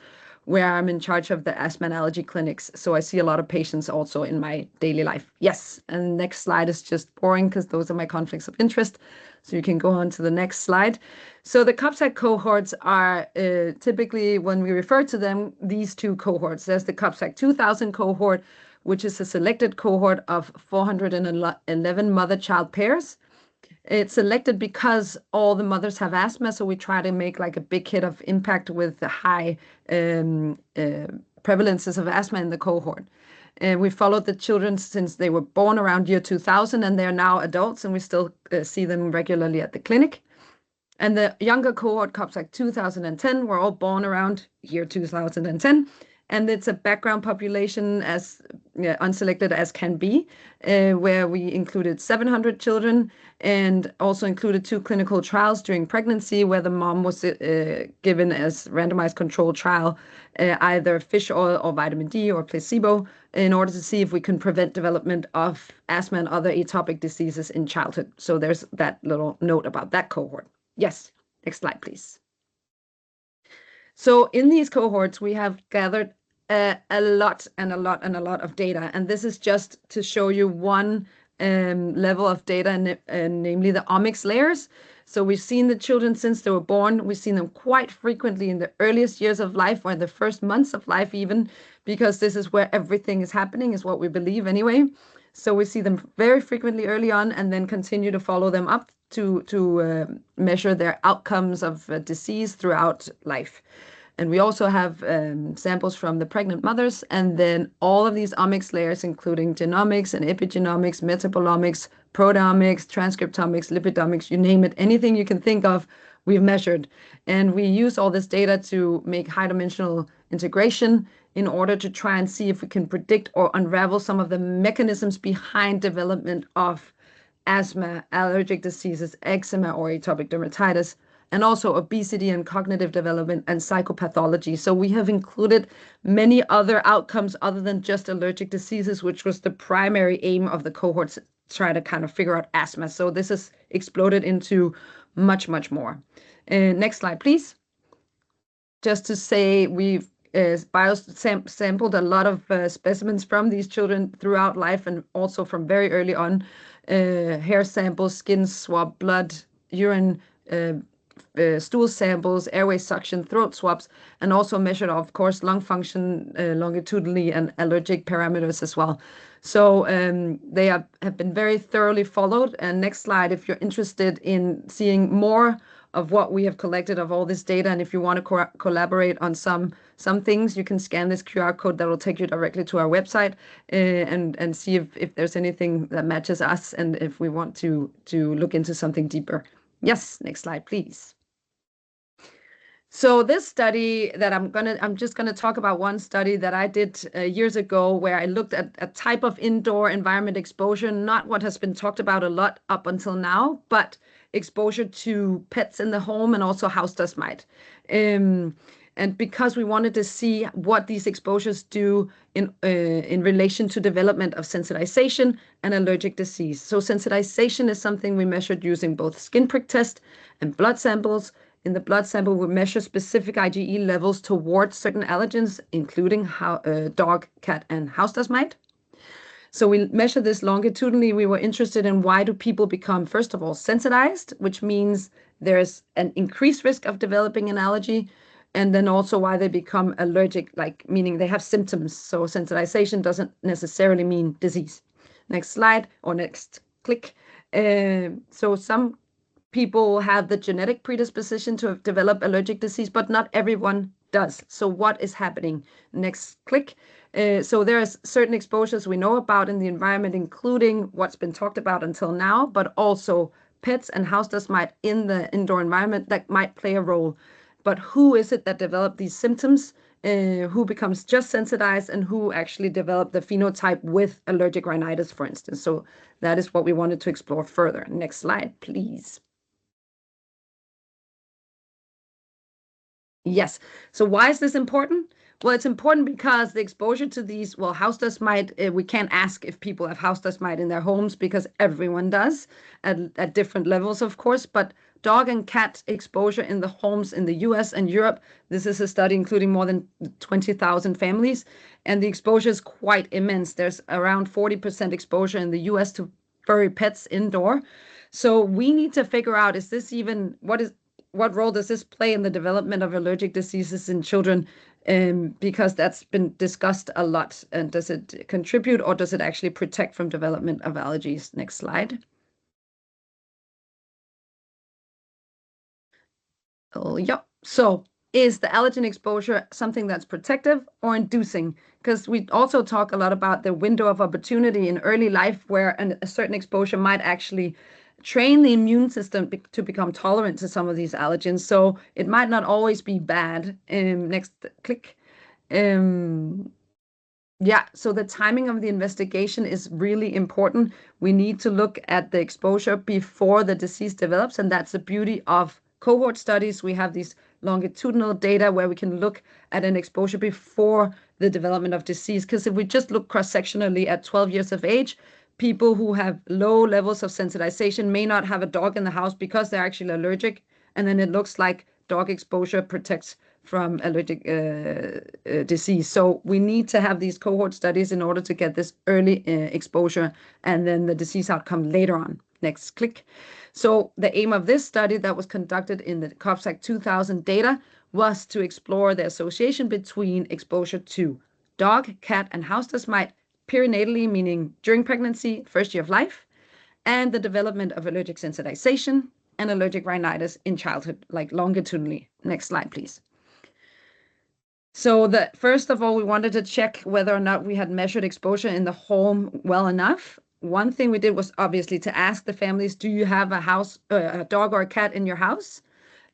where I'm in charge of the asthma and allergy clinics. So I see a lot of patients also in my daily life. Yes, and next slide is just boring because those are my conflicts of interest. So you can go on to the next slide. So the COPSAC cohorts are typically, when we refer to them, these 2 cohorts. There's the COPSAC 2000 cohort, which is a selected cohort of 411 mother-child pairs. It's selected because all the mothers have asthma, so we try to make like a big hit of impact with the high prevalences of asthma in the cohort. We followed the children since they were born around year 2000, and they're now adults, and we still see them regularly at the clinic. And the younger cohort, COPSAC 2010, were all born around year 2010. And it's a background population as unselected as can be, where we included 700 children and also included 2 clinical trials during pregnancy where the mom was given as randomized controlled trial, either fish oil or vitamin D or placebo, in order to see if we can prevent development of asthma and other atopic diseases in childhood. So there's that little note about that cohort. Yes, next slide, please. So in these cohorts, we have gathered a lot of data, and this is just to show you one level of data, namely the omics layers. So we've seen the children since they were born. We've seen them quite frequently in the earliest years of life, or in the first months of life even, because this is where everything is happening, is what we believe anyway. So we see them very frequently early on, and then continue to follow them up to measure their outcomes of disease throughout life. And we also have samples from the pregnant mothers, and then all of these omics layers, including genomics and epigenomics, metabolomics, proteomics, transcriptomics, lipidomics, you name it, anything you can think of, we've measured. And we use all this data to make high-dimensional integration in order to try and see if we can predict or unravel some of the mechanisms behind development of asthma, allergic diseases, eczema, or atopic dermatitis, and also obesity and cognitive development and psychopathology. So we have included many other outcomes other than just allergic diseases, which was the primary aim of the cohorts, try to kind of figure out asthma. So this has exploded into much, much more. Next slide, please. Just to say, we've sampled a lot of specimens from these children throughout life and also from very early on. Hair samples, skin swab, blood, urine, stool samples, airway suction, throat swabs, and also measured, of course, lung function longitudinally and allergic parameters as well. So they have been very thoroughly followed. And next slide, if you're interested in seeing more of what we have collected of all this data, and if you want to collaborate on some things, you can scan this QR code that will take you directly to our website and see if there's anything that matches us and if we want to look into something deeper. Yes, next slide, please. So this study that I'm just gonna talk about one study that I did years ago, where I looked at a type of indoor environment exposure, not what has been talked about a lot up until now, but exposure to pets in the home and also house dust mite. And because we wanted to see what these exposures do in relation to development of sensitization and allergic disease. So sensitization is something we measured using both skin prick test and blood samples. In the blood sample, we measure specific IgE levels towards certain allergens, including dog, cat, and house dust mite. So we measure this longitudinally. We were interested in why do people become, first of all, sensitized, which means there's an increased risk of developing an allergy, and then also why they become allergic, like meaning they have symptoms. So sensitization doesn't necessarily mean disease. Next slide, or next click. So some people have the genetic predisposition to develop allergic disease, but not everyone does. So what is happening? Next click. So there are certain exposures we know about in the environment, including what's been talked about until now, but also pets and house dust mite in the indoor environment that might play a role. But who is it that develop these symptoms? Who becomes just sensitized, and who actually develop the phenotype with allergic rhinitis, for instance? So that is what we wanted to explore further. Next slide, please. Yes. So why is this important? Well, it's important because the exposure to these, well, house dust mite, we can't ask if people have house dust mite in their homes because everyone does at different levels, of course. But dog and cat exposure in the homes in the US and Europe, this is a study including more than 20,000 families, and the exposure is quite immense. There's around 40% exposure in the US to furry pets indoor. So we need to figure out, is this even, what role does this play in the development of allergic diseases in children? Because that's been discussed a lot. And does it contribute, or does it actually protect from development of allergies? Next slide. Oh, yep. So is the allergen exposure something that's protective or inducing? Because we also talk a lot about the window of opportunity in early life where a certain exposure might actually train the immune system to become tolerant to some of these allergens. So it might not always be bad. Next click. Yeah, so the timing of the investigation is really important. We need to look at the exposure before the disease develops, and that's the beauty of cohort studies. We have these longitudinal data where we can look at an exposure before the development of disease. Because if we just look cross-sectionally at 12 years of age, people who have low levels of sensitization may not have a dog in the house because they're actually allergic. And then it looks like dog exposure protects from allergic disease. So we need to have these cohort studies in order to get this early exposure and then the disease outcome later on. Next click. So the aim of this study that was conducted in the COPSAC 2000 data was to explore the association between exposure to dog, cat, and house dust mite perinatally, meaning during pregnancy, first year of life, and the development of allergic sensitization and allergic rhinitis in childhood, like longitudinally. Next slide, please. So first of all, we wanted to check whether or not we had measured exposure in the home well enough. One thing we did was obviously to ask the families, do you have a dog or a cat in your house?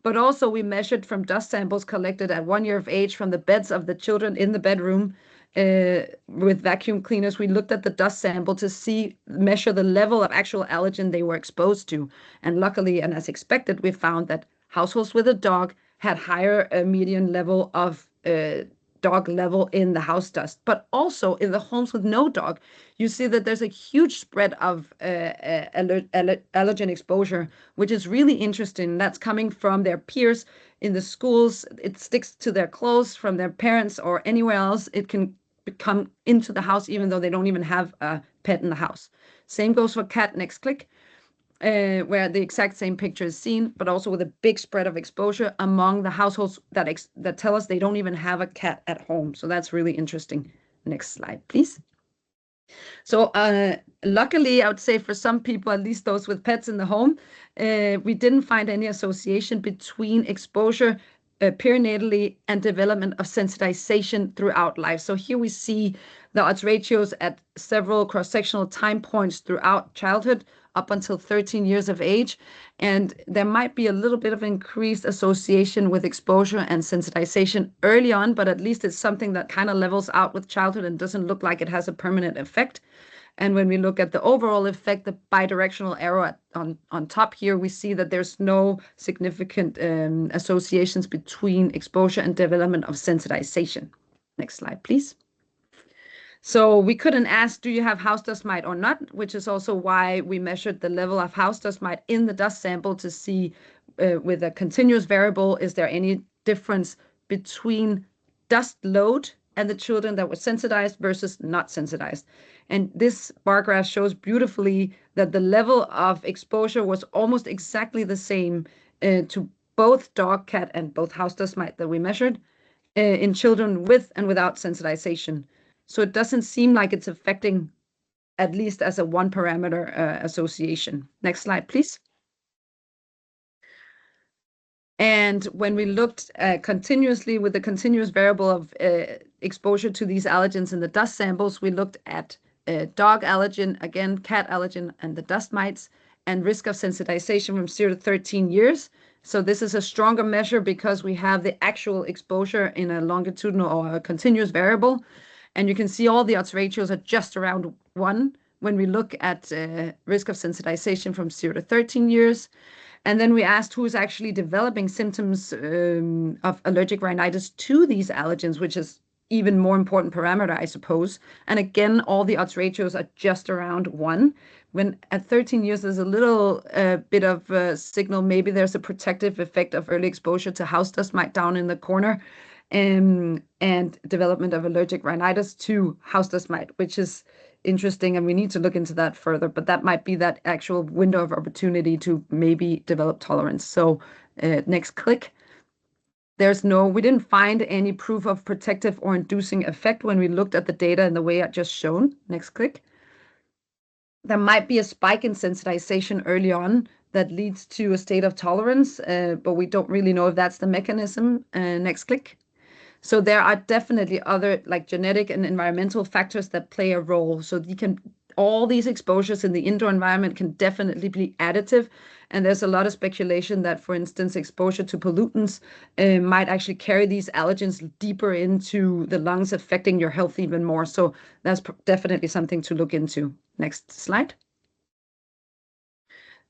But also we measured from dust samples collected at 1 year of age from the beds of the children in the bedroom with vacuum cleaners. We looked at the dust sample to measure the level of actual allergen they were exposed to. And luckily, and as expected, we found that households with a dog had higher median level of dog level in the house dust. But also in the homes with no dog, you see that there's a huge spread of allergen exposure, which is really interesting. That's coming from their peers in the schools. It sticks to their clothes from their parents or anywhere else. It can come into the house even though they don't even have a pet in the house. Same goes for cat. Next click. Where the exact same picture is seen, but also with a big spread of exposure among the households that tell us they don't even have a cat at home. So that's really interesting. Next slide, please. So luckily, I would say for some people, at least those with pets in the home, we didn't find any association between exposure perinatally and development of sensitization throughout life. So here we see the odds ratios at several cross-sectional time points throughout childhood up until 13 years of age. And there might be a little bit of increased association with exposure and sensitization early on, but at least it's something that kind of levels out with childhood and doesn't look like it has a permanent effect. And when we look at the overall effect, the bidirectional arrow on top here, we see that there's no significant associations between exposure and development of sensitization. Next slide, please. So we couldn't ask, do you have house dust mite or not, which is also why we measured the level of house dust mite in the dust sample to see with a continuous variable, is there any difference between dust load and the children that were sensitized versus not sensitized. And this bar graph shows beautifully that the level of exposure was almost exactly the same to both dog, cat, and both house dust mite that we measured in children with and without sensitization. So it doesn't seem like it's affecting, at least as a one parameter association. Next slide, please. And when we looked continuously with the continuous variable of exposure to these allergens in the dust samples, we looked at dog allergen, again, cat allergen, and the dust mites, and risk of sensitization from 0 to 13 years. So this is a stronger measure because we have the actual exposure in a longitudinal or a continuous variable. And you can see all the odds ratios are just around 1 when we look at risk of sensitization from 0 to 13 years. And then we asked who is actually developing symptoms of allergic rhinitis to these allergens, which is even more important parameter, I suppose. And again, all the odds ratios are just around 1. When at 13 years, there's a little bit of a signal. Maybe there's a protective effect of early exposure to house dust mite down in the corner. And development of allergic rhinitis to house dust mite, which is interesting, and we need to look into that further, but that might be that actual window of opportunity to maybe develop tolerance. So next click. We didn't find any proof of protective or inducing effect when we looked at the data in the way I just shown. Next click. There might be a spike in sensitization early on that leads to a state of tolerance, but we don't really know if that's the mechanism. Next click. So there are definitely other like genetic and environmental factors that play a role. So all these exposures in the indoor environment can definitely be additive. And there's a lot of speculation that, for instance, exposure to pollutants might actually carry these allergens deeper into the lungs, affecting your health even more. So that's definitely something to look into. Next slide.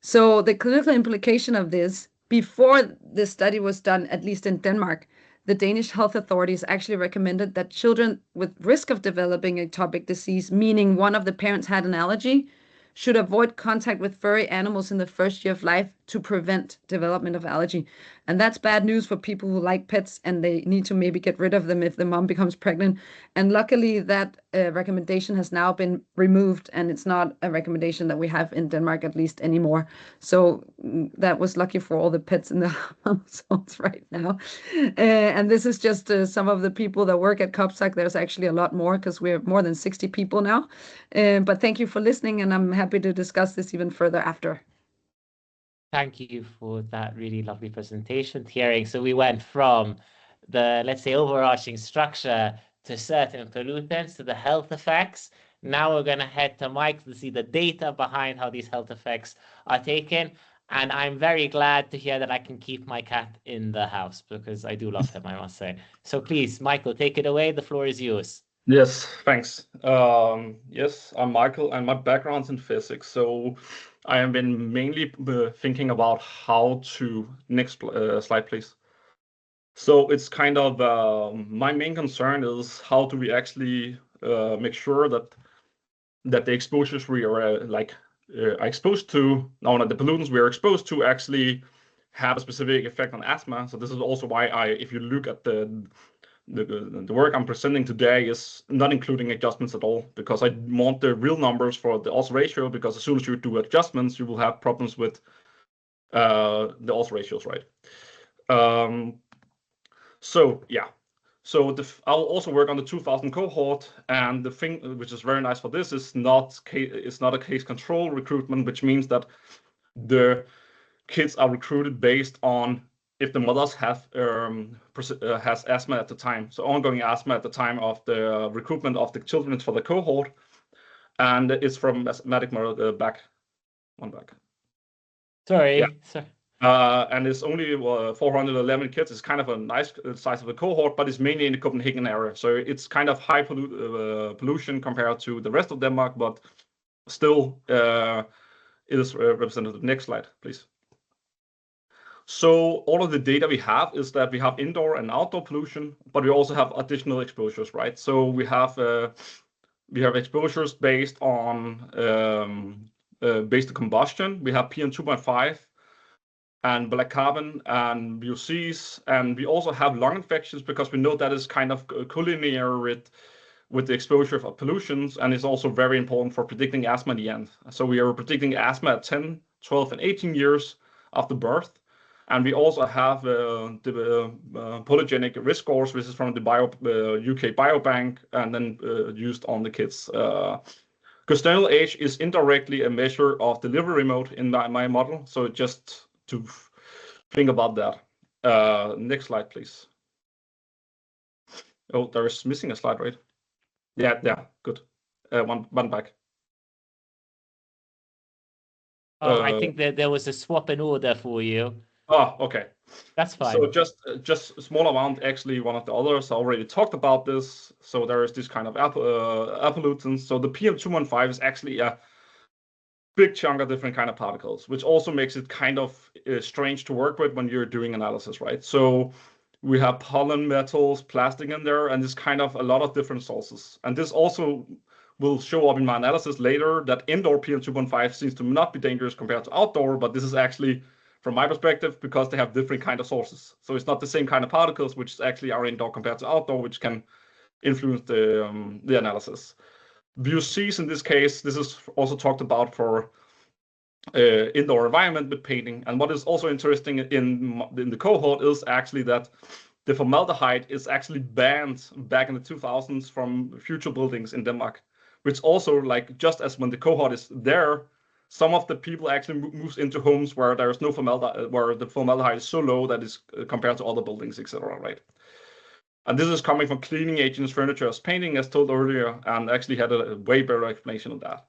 So the clinical implication of this, before this study was done, at least in Denmark, the Danish health authorities actually recommended that children with risk of developing atopic disease, meaning one of the parents had an allergy, should avoid contact with furry animals in the first year of life to prevent development of allergy. And that's bad news for people who like pets and they need to maybe get rid of them if the mom becomes pregnant. And luckily that recommendation has now been removed, and it's not a recommendation that we have in Denmark at least anymore. So that was lucky for all the pets in the households right now. And this is just some of the people that work at COPSAC. There's actually a lot more because we're more than 60 people now. But thank you for listening, and I'm happy to discuss this even further after. Thank you for that really lovely presentation, Thierry. So we went from the, let's say, overarching structure to certain pollutants to the health effects. Now we're going to head to Mike to see the data behind how these health effects are taken. And I'm very glad to hear that I can keep my cat in the house because I do love him, I must say. So please, Michael, take it away. The floor is yours. Yes, thanks. Yes, I'm Michael, and my background's in physics. So I have been mainly thinking about how to, next slide, please. So it's kind of, my main concern is how do we actually make sure that the exposures we are exposed to, the pollutants we are exposed to actually have a specific effect on asthma. So this is also why if you look at the work I'm presenting today is not including adjustments at all, because I want the real numbers for the odds ratio, because as soon as you do adjustments, you will have problems with the odds ratios, right? So yeah, so I'll also work on the 2000 cohort, and the thing which is very nice for this is it's not a case control recruitment, which means that the kids are recruited based on if the mothers have has asthma at the time, so ongoing asthma at the time of the recruitment of the children for the cohort, and it's from asthmatic mother back. Sorry, yeah. sorry. And it's only 411 kids. It's kind of a nice size of the cohort, but it's mainly in the Copenhagen area. So it's kind of high pollution compared to the rest of Denmark, but still it is representative. Next slide, please. So all of the data we have is that we have indoor and outdoor pollution, but we also have additional exposures, right? So we have exposures based on combustion. We have PM 2.5. and black carbon and VOCs, and we also have lung infections because we know that is kind of collinear with the exposure of pollutions, and it's also very important for predicting asthma in the end. So we are predicting asthma at 10, 12, and 18 years after birth, and we also have the polygenic risk scores, which is from the UK Biobank, and then used on the kids. Gestational age is indirectly a measure of delivery mode in my model, so just to think about that. Next slide, please. Oh, there is missing a slide, right? Yeah, good. One back. Oh, I think that there was a swap in order for you. Oh, okay. That's fine. So just a small amount. Actually, one of the others already talked about this. So there is this kind of pollutants. So the PM 2.5 is actually a big chunk of different kind of particles, which also makes it kind of strange to work with when you're doing analysis, right? So we have pollen, metals, plastic in there, and it's kind of a lot of different sources. And this also will show up in my analysis later that indoor PM 2.5 seems to not be dangerous compared to outdoor, but this is actually, from my perspective, because they have different kind of sources. So it's not the same kind of particles, which actually are indoor compared to outdoor, which can influence the analysis. VOCs in this case, this is also talked about for indoor environment with painting. And what is also interesting in the cohort is actually that the formaldehyde is actually banned back in the 2000s from future buildings in Denmark, which also, like, just as when the cohort is there, some of the people actually moves into homes where there is no formaldehyde, where the formaldehyde is so low that is compared to other buildings, etc. Right? And this is coming from cleaning agents, furniture, as painting, as told earlier, and actually had a way better explanation of that.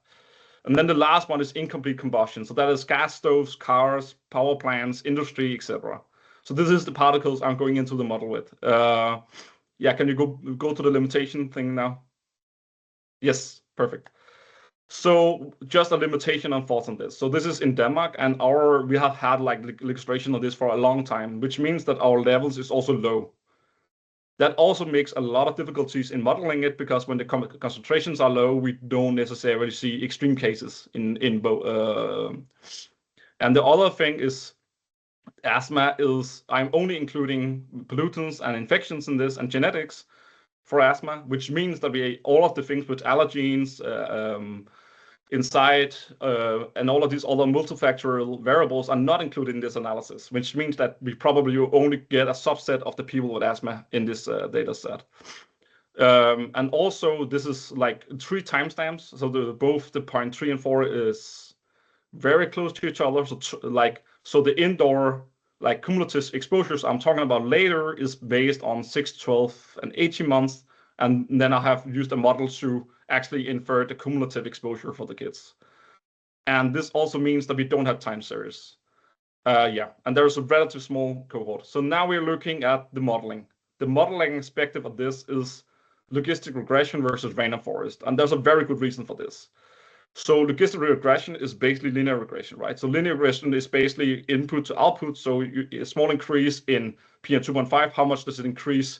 And then the last one is incomplete combustion. So that is gas stoves, cars, power plants, industry, etc. So this is the particles I'm going into the model with. Yeah, can you go to the limitation thing now? Yes, perfect. So just a limitation on thoughts on this. So this is in Denmark, and we have had like legislation of this for a long time, which means that our levels is also low. That also makes a lot of difficulties in modeling it, because when the concentrations are low, we don't necessarily see extreme cases in both. And the other thing is asthma is, I'm only including pollutants and infections in this and genetics for asthma, which means that all of the things with allergens inside and all of these other multifactorial variables are not included in this analysis, which means that we probably only get a subset of the people with asthma in this data set. And also this is like 3 timestamps, so both the 0.3 and 4 is very close to each other. So the indoor like cumulative exposures I'm talking about later is based on 6, 12, and 18 months, and then I have used a model to actually infer the cumulative exposure for the kids. And this also means that we don't have time series. Yeah, and there's a relatively small cohort. So now we're looking at the modeling. The modeling perspective of this is logistic regression versus random forest. And there's a very good reason for this. So logistic regression is basically linear regression, right? So linear regression is basically input to output. So a small increase in PM2.5, how much does it increase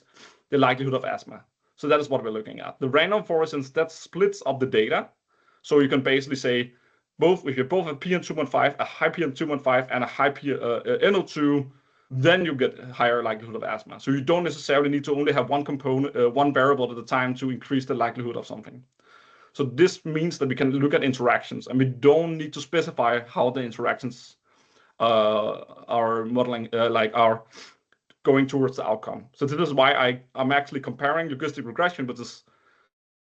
the likelihood of asthma? So that is what we're looking at. The random forest instead splits up the data. So you can basically say, if you both have PM2.5, a high PM2.5 and a high NO2, then you get a higher likelihood of asthma. So you don't necessarily need to only have one component, one variable at a time to increase the likelihood of something. So this means that we can look at interactions, and we don't need to specify how the interactions are modeling, are going towards the outcome. So this is why I'm actually comparing logistic regression, but this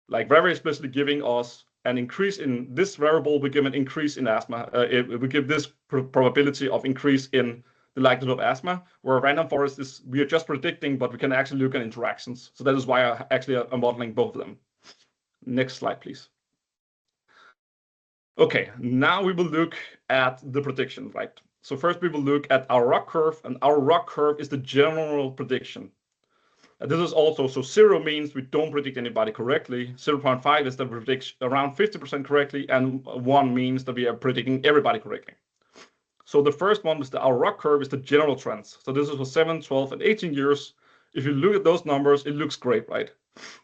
very explicitly giving us an increase in this variable. We give an increase in asthma. We give this probability of increase in the likelihood of asthma, where a random forest is, we are just predicting, but we can actually look at interactions. So that is why I actually am modeling both of them. Next slide, please. Okay, now we will look at the prediction, right? So first we will look at our ROC curve, and our ROC curve is the general prediction. This is also, so 0 means we don't predict anybody correctly, 0.5 is that we predict around 50% correctly, and 1 means that we are predicting everybody correctly. So the first one is our ROC curve is the general trends. So this is for 7, 12, and 18 years. If you look at those numbers, it looks great, right?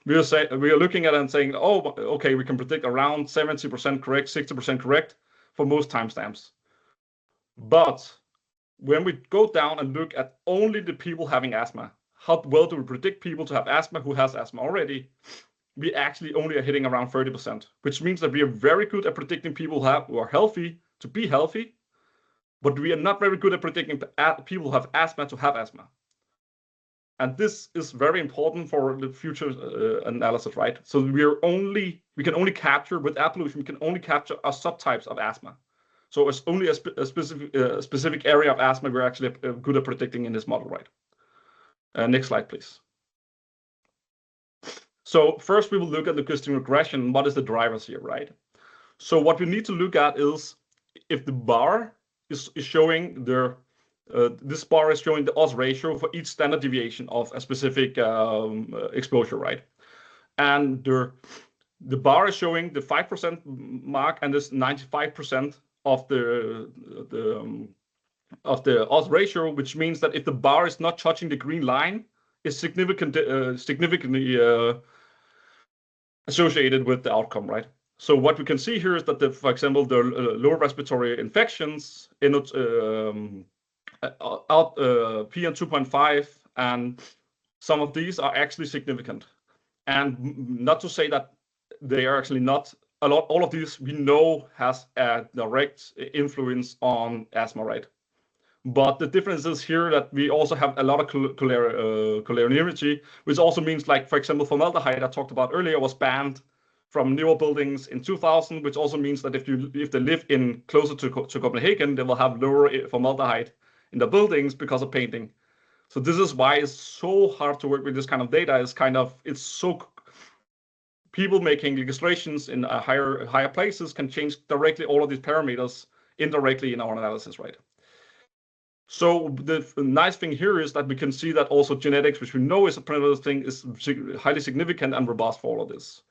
We are looking at it and saying, oh, okay, we can predict around 70% correct, 60% correct for most timestamps. But when we go down and look at only the people having asthma, how well do we predict people to have asthma who has asthma already? We actually only are hitting around 30%, which means that we are very good at predicting people who are healthy to be healthy, but we are not very good at predicting people who have asthma to have asthma. And this is very important for the future analysis, right? So we can only capture with appolution, we can only capture a subtypes of asthma. So it's only a specific area of asthma we're actually good at predicting in this model, right? Next slide, please. So first we will look at logistic regression. What is the drivers here, right? So what we need to look at is if the bar is showing this bar is showing the odds ratio for each standard deviation of a specific exposure, right? And the bar is showing the 5% mark, and this 95% of the odds ratio, which means that if the bar is not touching the green line, it's significantly associated with the outcome, right? So what we can see here is that, for example, the lower respiratory infections, PM2.5, and some of these are actually significant. And not to say that they are actually not. All of these we know has a direct influence on asthma, right? But the difference is here that we also have a lot of collinearity, which also means, like, for example, formaldehyde I talked about earlier was banned from newer buildings in 2000, which also means that if they live in closer to Copenhagen, they will have lower formaldehyde in the buildings because of painting. So this is why it's so hard to work with this kind of data. It's so people making legislations in higher places can change directly all of these parameters indirectly in our analysis, right? So the nice thing here is that we can see that also genetics, which we know is a preventative thing, is highly significant and robust for all of this.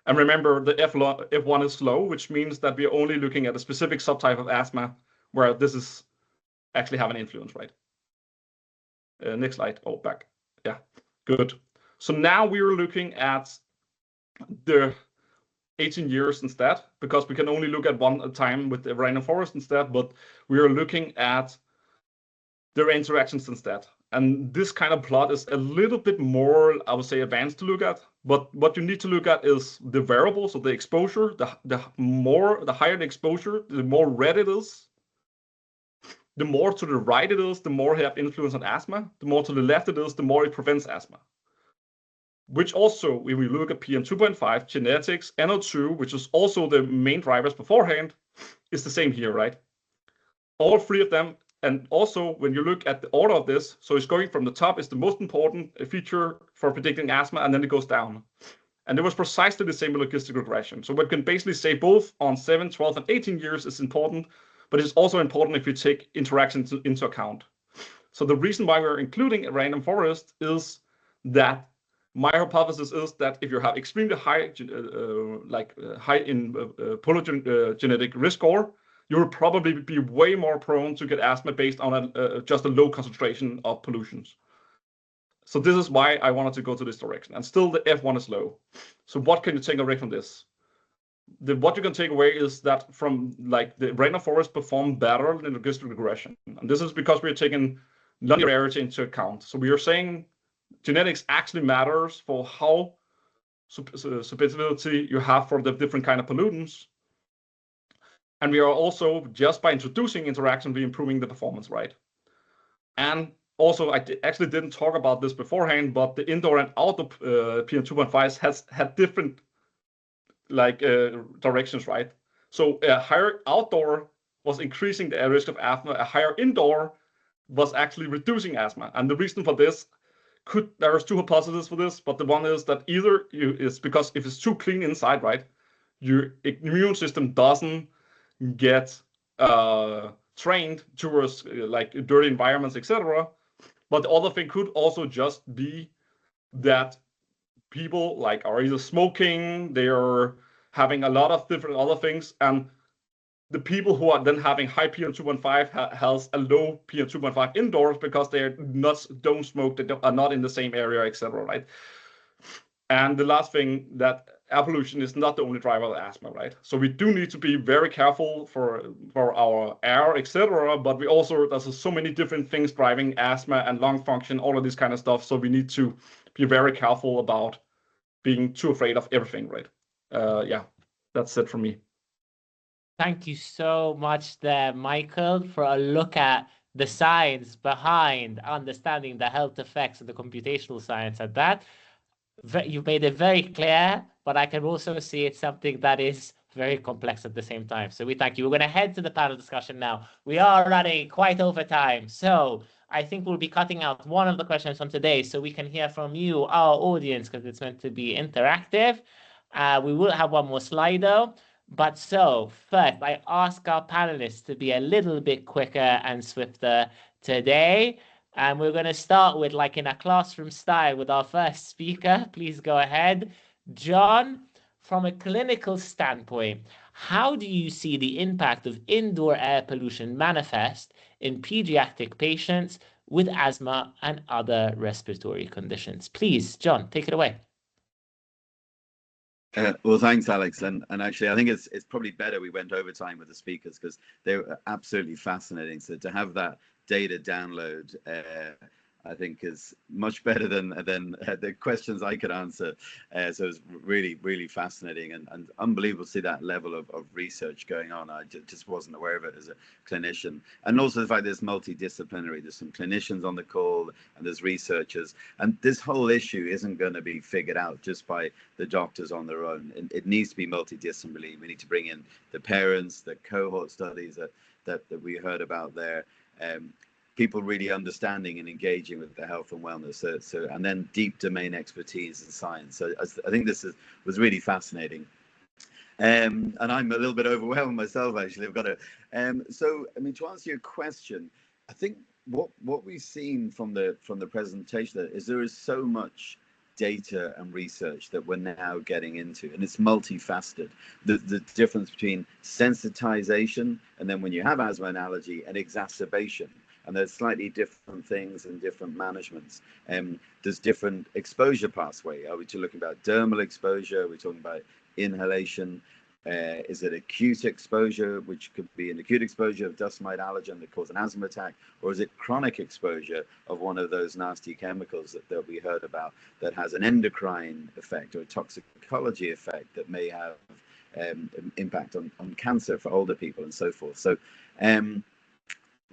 And remember, the F1 is slow, which means that we are only looking at a specific subtype of asthma where this is actually have an influence, right? Next slide. Oh, back. Yeah, good. So now we are looking at the 18 years instead, because we can only look at one time with the random forest instead, but we are looking at their interactions instead. And this kind of plot is a little bit more, I would say, advanced to look at. But what you need to look at is the variables, so the exposure. The higher the exposure, the more red it is. The more to the right it is, the more it have influence on asthma. The more to the left it is, the more it prevents asthma. Which also, when we look at PM2.5, genetics, NO2, which is also the main drivers beforehand, is the same here, right? All three of them. And also, when you look at the order of this, so it's going from the top is the most important feature for predicting asthma, and then it goes down. And it was precisely the same with logistic regression. So we can basically say both on 7, 12, and 18 years is important, but it's also important if you take interactions into account. So the reason why we're including a random forest is that my hypothesis is that if you have extremely high, high in genetic risk score, you will probably be way more prone to get asthma based on just a low concentration of pollutions. So this is why I wanted to go to this direction. And still the F1 is low. So what can you take away from this? What you can take away is that from like the rainforest perform better than logistic regression. And this is because we're taking linearity into account. So we are saying genetics actually matters for how susceptibility you have for the different kind of pollutants. And we are also, just by introducing interaction, we're improving the performance, right? And also, I actually didn't talk about this beforehand, but the indoor and outdoor PM2.5s has had different directions, right? So a higher outdoor was increasing the risk of asthma, a higher indoor was actually reducing asthma. And the reason for this there's two hypotheses for this, but the one is that either it's because if it's too clean inside, right, your immune system doesn't get trained towards like dirty environments, etc. But the other thing could also just be that people like are either smoking, they are having a lot of different other things, and the people who are then having high PM2.5 has a low PM2.5 indoors because they don't smoke, they are not in the same area, etc. Right? And the last thing, that air pollution is not the only driver of asthma, right? So we do need to be very careful for our air, etc. But we also, there's so many different things driving asthma and lung function, all of this kind of stuff. So we need to be very careful about being too afraid of everything, right? Yeah, that's it from me. Thank you so much there, Michael, for a look at the science behind understanding the health effects of the computational science at that. You've made it very clear, but I can also see it's something that is very complex at the same time. So we thank you. We're going to head to the panel discussion now. We are running quite over time. So I think we'll be cutting out one of the questions from today so we can hear from you, our audience, because it's meant to be interactive. We will have one more slide though. But so first, I ask our panelists to be a little bit quicker and swifter today. And we're going to start with, like in a classroom style, with our first speaker. Please go ahead. John, from a clinical standpoint, how do you see the impact of indoor air pollution manifest in pediatric patients with asthma and other respiratory conditions? Please, John, take it away. Well, thanks, Alex. And actually, I think it's probably better we went over time with the speakers because they were absolutely fascinating. So to have that data download, I think is much better than the questions I could answer. So it's really, really fascinating and unbelievable to see that level of research going on. I just wasn't aware of it as a clinician. And also the fact there's multidisciplinary, there's some clinicians on the call and there's researchers. And this whole issue isn't going to be figured out just by the doctors on their own. It needs to be multidisciplinary. We need to bring in the parents, the cohort studies that we heard about there. People really understanding and engaging with the health and wellness, and then deep domain expertise in science. So I think this was really fascinating, and I'm a little bit overwhelmed myself. Actually, I've got to. So I mean, to answer your question, I think what we've seen from the presentation is there is so much data and research that we're now getting into, and it's multifaceted. The difference between sensitization and then when you have asthma and allergy and exacerbation. And there's slightly different things and different managements. There's different exposure pathway. Are we looking about dermal exposure? Are we talking about inhalation? Is it acute exposure, which could be an acute exposure of dust mite allergen that cause an asthma attack? Or is it chronic exposure of one of those nasty chemicals that we heard about that has an endocrine effect or a toxicology effect that may have impact on cancer for older people and so forth? So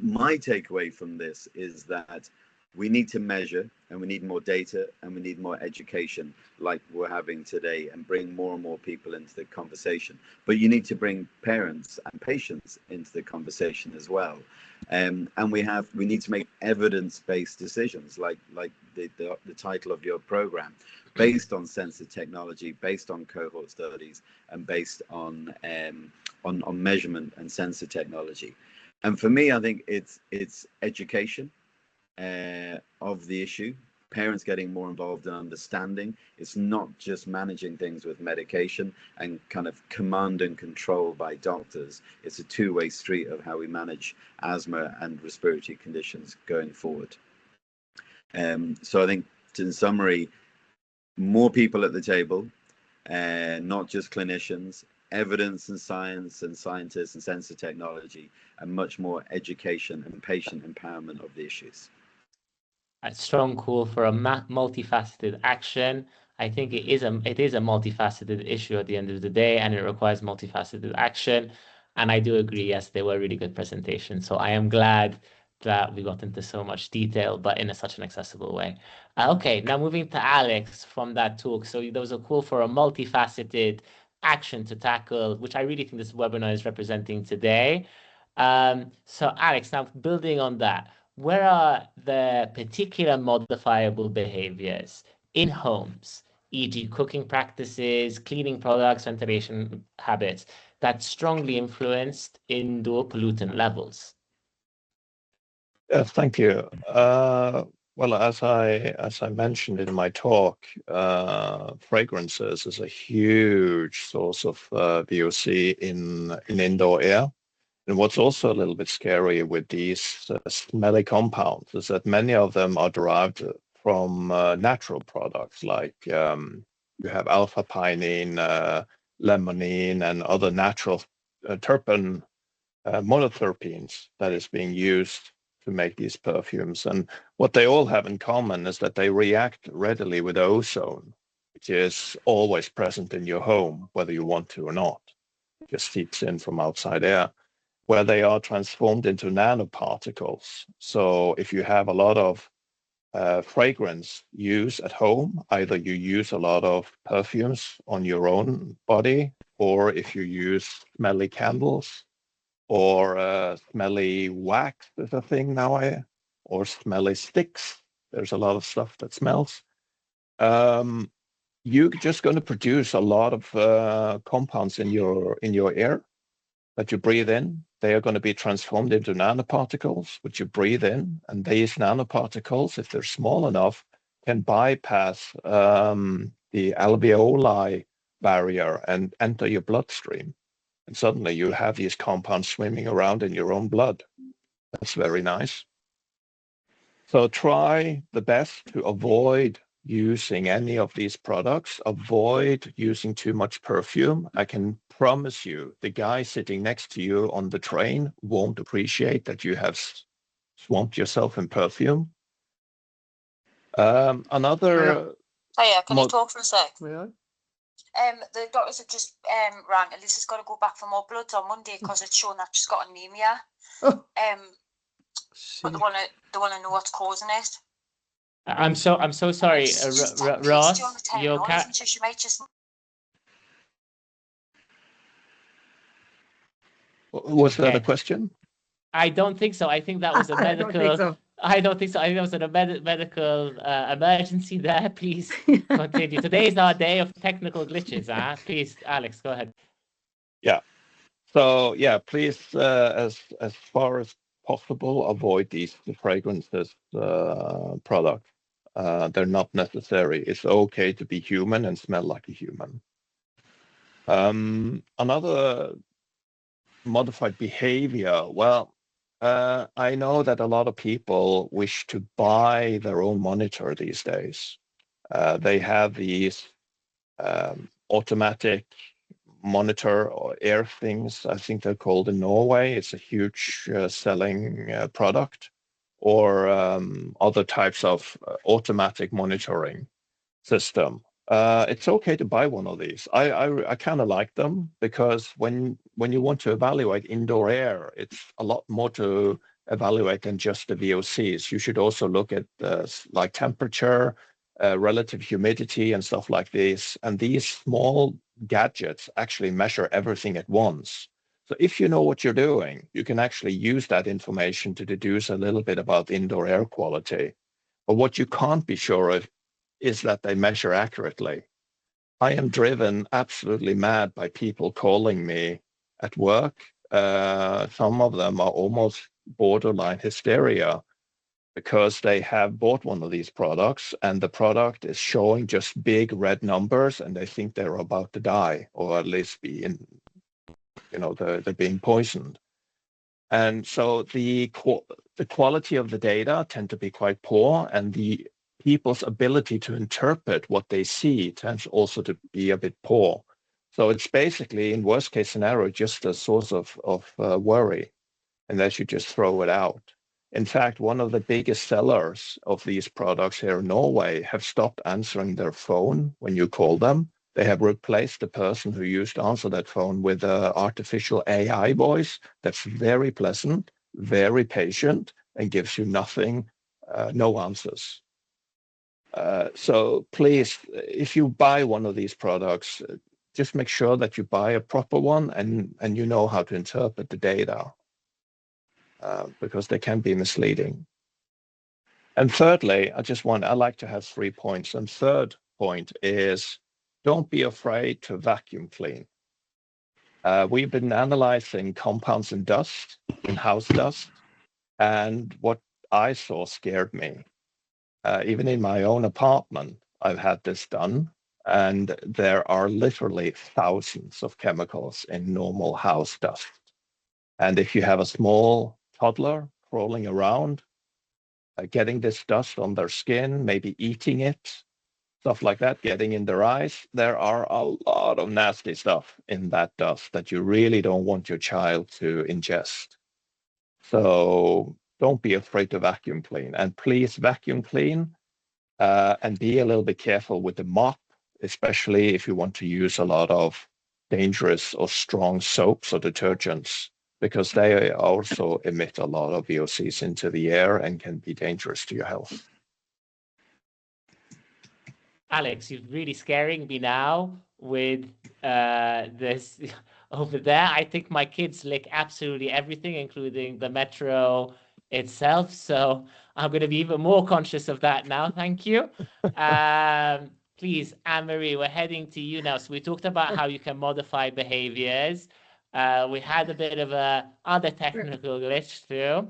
my takeaway from this is that we need to measure and we need more data and we need more education like we're having today and bring more and more people into the conversation. But you need to bring parents and patients into the conversation as well. And we need to make evidence-based decisions like the title of your program, based on sensor technology, based on cohort studies, and based on measurement and sensor technology. And for me, I think it's education of the issue parents getting more involved in understanding it's not just managing things with medication and kind of command and control by doctors. It's a two-way street of how we manage asthma and respiratory conditions going forward. So I think, in summary, more people at the table, not just clinicians, evidence and science and scientists and sensor technology, and much more education and patient empowerment of the issues. A strong call for a multifaceted action. I think it is a multifaceted issue at the end of the day, and it requires multifaceted action. And I do agree, yes, they were really good presentations. So I am glad that we got into so much detail, but in such an accessible way. Okay, now moving to Alex from that talk. So there was a call for a multifaceted action to tackle, which I really think this webinar is representing today. So Alex, now building on that, where are the particular modifiable behaviors in homes, e.g. cooking practices, cleaning products, ventilation habits, that strongly influenced indoor pollutant levels? Yes, thank you. Well, as I mentioned in my talk, fragrances is a huge source of VOC in indoor air. And what's also a little bit scary with these smelly compounds is that many of them are derived from natural products, like you have alpha-pinene, limonene, and other natural terpene monoterpenes that is being used to make these perfumes. And what they all have in common is that they react readily with ozone, which is always present in your home, whether you want to or not. It just seeps in from outside air, where they are transformed into nanoparticles. So if you have a lot of fragrance use at home, either you use a lot of perfumes on your own body, or if you use smelly candles, or smelly wax is a thing now, or smelly sticks. There's a lot of stuff that smells. You're just going to produce a lot of compounds in your air that you breathe in. They are going to be transformed into nanoparticles, which you breathe in. And these nanoparticles, if they're small enough, can bypass the alveoli barrier and enter your bloodstream. And suddenly you have these compounds swimming around in your own blood. That's very nice. So try the best to avoid using any of these products. Avoid using too much perfume. I can promise you, the guy sitting next to you on the train won't appreciate that you have swamped yourself in perfume. Another... Hiya, can you talk for a sec? Yeah. The doctors have just rang. Alyssa's got to go back for more bloods on Monday because it's shown that she's got anemia. Oh. But they want to know what's causing it. I'm so sorry, Ross. Your cat. She might just... Was that a question? I don't think so. I think that was a medical. I don't think so. I think that was a medical emergency there. Please continue. Today is our day of technical glitches. Please, Alex, go ahead. Yeah. So yeah, please, as far as possible, avoid these fragrances products. They're not necessary. It's okay to be human and smell like a human. Another modified behavior. Well, I know that a lot of people wish to buy their own monitor these days. They have these automatic monitor or air things, I think they're called in Norway. It's a huge selling product, or other types of automatic monitoring system. It's okay to buy one of these. I kind of like them because when you want to evaluate indoor air, it's a lot more to evaluate than just the VOCs. You should also look at like temperature, relative humidity and stuff like this. And these small gadgets actually measure everything at once. So if you know what you're doing, you can actually use that information to deduce a little bit about indoor air quality. But what you can't be sure of is that they measure accurately. I am driven absolutely mad by people calling me at work. Some of them are almost borderline hysteria because they have bought one of these products and the product is showing just big red numbers and they think they're about to die, or at least be in, they're being poisoned. And so the quality of the data tend to be quite poor, and the people's ability to interpret what they see tends also to be a bit poor. So it's basically, in worst case scenario, just a source of worry, and they should just throw it out. In fact, one of the biggest sellers of these products here in Norway have stopped answering their phone when you call them. They have replaced the person who used to answer that phone with an artificial AI voice that's very pleasant, very patient, and gives you nothing, no answers. So please, if you buy one of these products, just make sure that you buy a proper one and you know how to interpret the data, because they can be misleading. And thirdly, I like to have 3 points. And third point is, don't be afraid to vacuum clean. We've been analyzing compounds in dust, in house dust, and what I saw scared me. Even in my own apartment, I've had this done, and there are literally thousands of chemicals in normal house dust. And if you have a small toddler crawling around, getting this dust on their skin, maybe eating it, stuff like that, getting in their eyes, there are a lot of nasty stuff in that dust that you really don't want your child to ingest. So don't be afraid to vacuum clean, and please vacuum clean and be a little bit careful with the mop, especially if you want to use a lot of dangerous or strong soaps or detergents, because they also emit a lot of VOCs into the air and can be dangerous to your health. Alex, you're really scaring me now with this over there. I think my kids lick absolutely everything, including the metro itself. So I'm going to be even more conscious of that now. Thank you. Please, Anne-Marie, we're heading to you now. So we talked about how you can modify behaviors. We had a bit of other technical glitch through.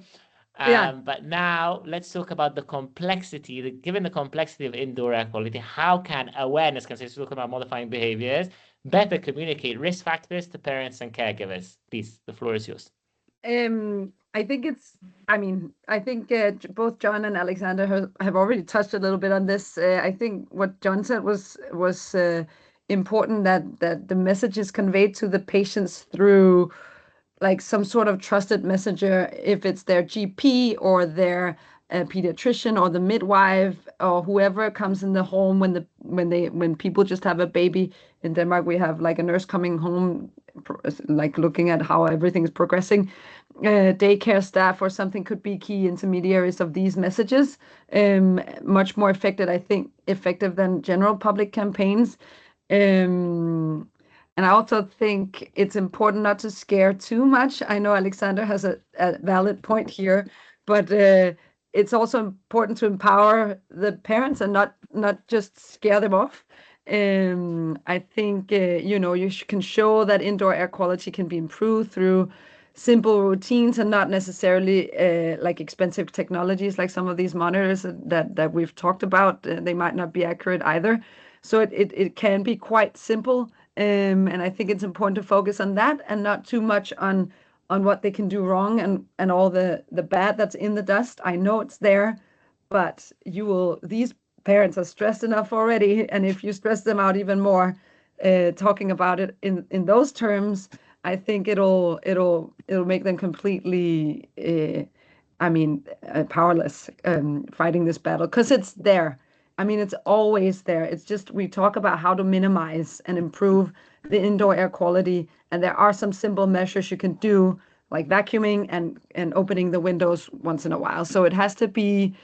But now let's talk about the complexity. Given the complexity of indoor air quality, how can awareness, because we're talking about modifying behaviors, better communicate risk factors to parents and caregivers? Please, the floor is yours. I think both John and Alexander have already touched a little bit on this. I think what John said was important, that the message is conveyed to the patients through like some sort of trusted messenger, if it's their GP or their pediatrician or the midwife or whoever comes in the home when people just have a baby. In Denmark, we have like a nurse coming home, like looking at how everything is progressing. Daycare staff or something could be key intermediaries of these messages. Much more effective than general public campaigns. And I also think it's important not to scare too much. I know Alexander has a valid point here, but it's also important to empower the parents and not just scare them off. I think, you can show that indoor air quality can be improved through simple routines and not necessarily like expensive technologies like some of these monitors that we've talked about. They might not be accurate either. So it can be quite simple. And I think it's important to focus on that and not too much on what they can do wrong and all the bad that's in the dust. I know it's there, but these parents are stressed enough already. And if you stress them out even more, talking about it in those terms, I think it'll make them completely, powerless fighting this battle, because it's there. I mean, it's always there. It's just we talk about how to minimize and improve the indoor air quality. And there are some simple measures you can do, like vacuuming and opening the windows once in a while. So it has to be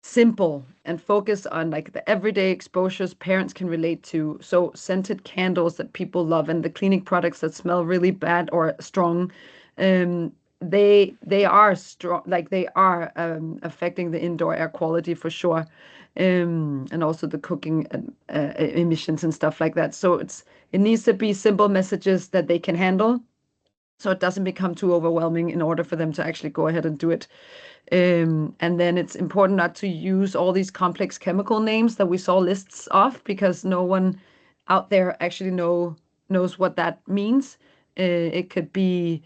simple and focus on like the everyday exposures parents can relate to. So scented candles that people love and the cleaning products that smell really bad or strong. They are strong, like they are affecting the indoor air quality for sure. And also the cooking emissions and stuff like that. So it needs to be simple messages that they can handle. so it doesn't become too overwhelming in order for them to actually go ahead and do it. And then it's important not to use all these complex chemical names that we saw lists of, because no one out there actually knows what that means. It could be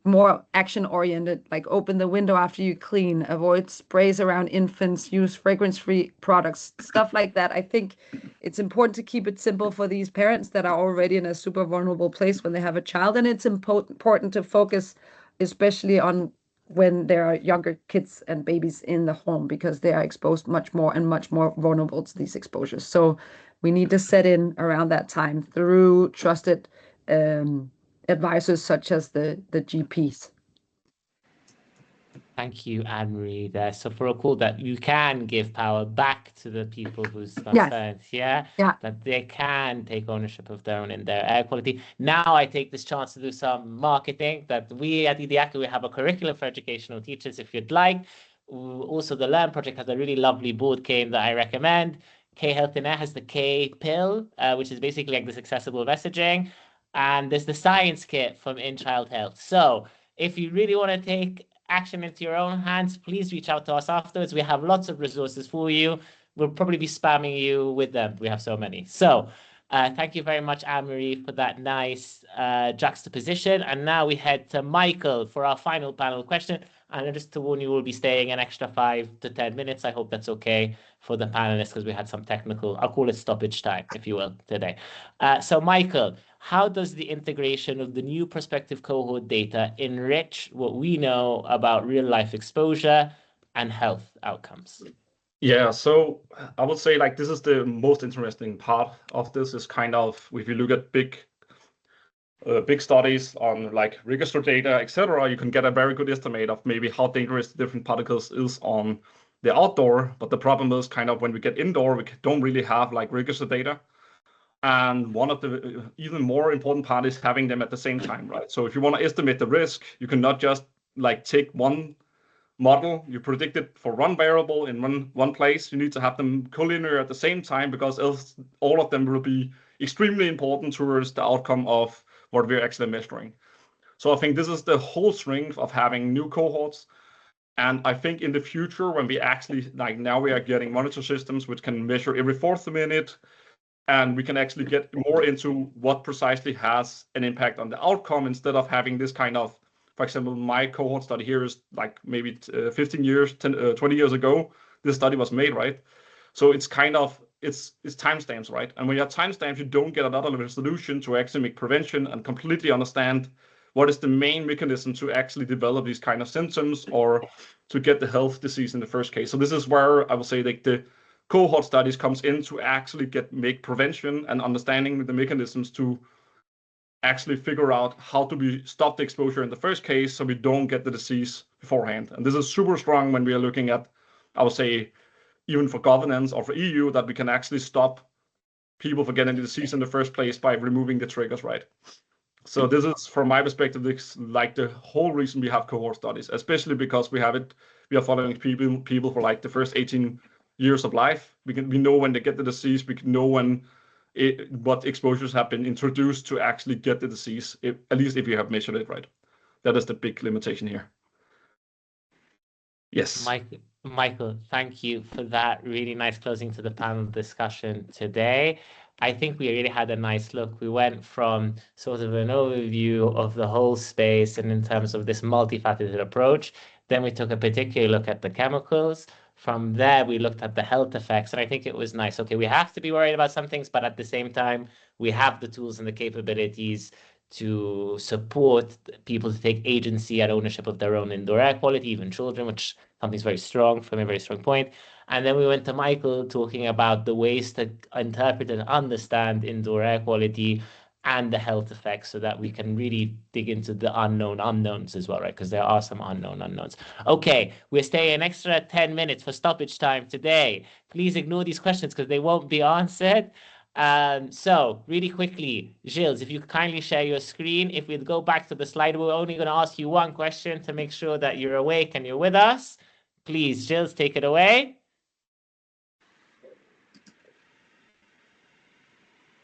more action oriented, like open the window after you clean, avoid sprays around infants, use fragrance-free products, stuff like that. I think it's important to keep it simple for these parents that are already in a super vulnerable place when they have a child, and it's important to focus especially on when there are younger kids and babies in the home, because they are exposed much more and much more vulnerable to these exposures. So we need to set in around that time through trusted advisors such as the GPs. Thank you, Anne-Marie, there. So for a call that you can give power back to the people who's concerned, that they can take ownership of their own in their air quality. Now I take this chance to do some marketing, that we at EDIAQI, we have a curriculum for educational teachers if you'd like. Also, the Learn Project has a really lovely board game that I recommend. K Health in Air has the K pill, which is basically like this accessible messaging. And there's the science kit from In Child Health. So if you really want to take action into your own hands, please reach out to us afterwards. We have lots of resources for you. We'll probably be spamming you with them. We have so many. So thank you very much, Anne-Marie, for that nice juxtaposition. And now we head to Michael for our final panel question. And just to warn you, we'll be staying an extra 5 to 10 minutes. I hope that's okay for the panelists, because we had some technical, I'll call it stoppage time, if you will, today. So Michael, how does the integration of the new prospective cohort data enrich what we know about real-life exposure and health outcomes? Yeah, so I would say like this is the most interesting part of this, is kind of, if you look at big studies on like register data, etc., you can get a very good estimate of maybe how dangerous the different particles is on the outdoor. But the problem is kind of when we get indoor, we don't really have like register data. And one of the even more important part is having them at the same time, right? So if you want to estimate the risk, you cannot just like take one model, you predict it for one variable in one place. You need to have them collinear at the same time, because else all of them will be extremely important towards the outcome of what we're actually measuring. So I think this is the whole strength of having new cohorts. And I think in the future, when we actually, like now we are getting monitor systems which can measure every 4th minute, and we can actually get more into what precisely has an impact on the outcome, instead of having this kind of, for example, my cohort study here is like maybe 15 years, 20 years ago, this study was made, right? So it's kind of, it's timestamps, right? And when you have timestamps, you don't get a lot of resolution to actually make prevention and completely understand what is the main mechanism to actually develop these kind of symptoms or to get the health disease in the first case. So this is where I would say like the cohort studies comes in to actually make prevention and understanding the mechanisms to actually figure out how to stop the exposure in the first case, so we don't get the disease beforehand. And this is super strong when we are looking at, I would say, even for governance or for EU, that we can actually stop people from getting the disease in the first place by removing the triggers, right? So this is, from my perspective, this like the whole reason we have cohort studies, especially because we are following people for like the first 18 years of life. We know when they get the disease, we can know what exposures have been introduced to actually get the disease, at least if you have measured it, right? That is the big limitation here. Yes. Michael, thank you for that really nice closing to the panel discussion today. I think we really had a nice look. We went from sort of an overview of the whole space and in terms of this multifaceted approach. Then we took a particular look at the chemicals. From there, we looked at the health effects, and I think it was nice. Okay, we have to be worried about some things, but at the same time, we have the tools and the capabilities to support people to take agency and ownership of their own indoor air quality, even children, which something's very strong, from a very strong point. And then we went to Michael talking about the ways to interpret and understand indoor air quality and the health effects, so that we can really dig into the unknown unknowns as well, right? Because there are some unknown unknowns. Okay, we're staying an extra 10 minutes for stoppage time today. Please ignore these questions because they won't be answered. So really quickly, Gilles, if you could kindly share your screen. If we'd go back to the slide, we're only going to ask you one question to make sure that you're awake and you're with us. Please, Gilles, take it away.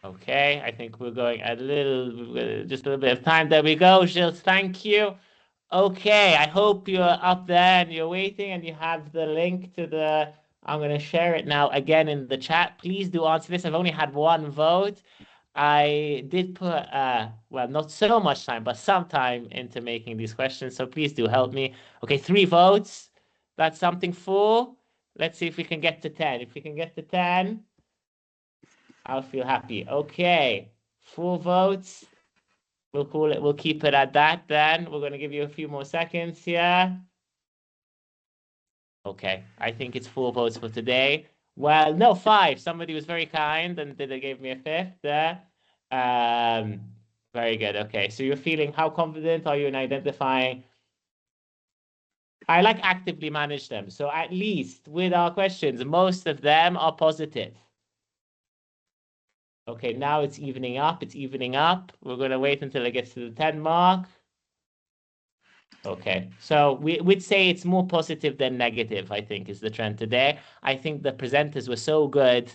Okay, I think we're going a little, just a little bit of time. There we go, Gilles, thank you. Okay, I hope you're up there and you're waiting and you have the link to the, I'm going to share it now again in the chat. Please do answer this. I've only had one vote. I did put, well, not so much time, but some time into making these questions. So please do help me. Okay, 3 votes. That's something full. Let's see if we can get to 10. If we can get to 10, I'll feel happy. Okay, 4 votes. We'll call it, we'll keep it at that then. We're going to give you a few more seconds here. Okay, I think it's 4 votes for today. Well, no, 5. Somebody was very kind and they gave me a 5th there. Very good. Okay, so you're feeling, how confident are you in identifying? I like actively manage them. So at least with our questions, most of them are positive. Okay, now it's evening up. It's evening up. We're going to wait until it gets to the 10 mark. Okay, so we'd say it's more positive than negative, I think, is the trend today. I think the presenters were so good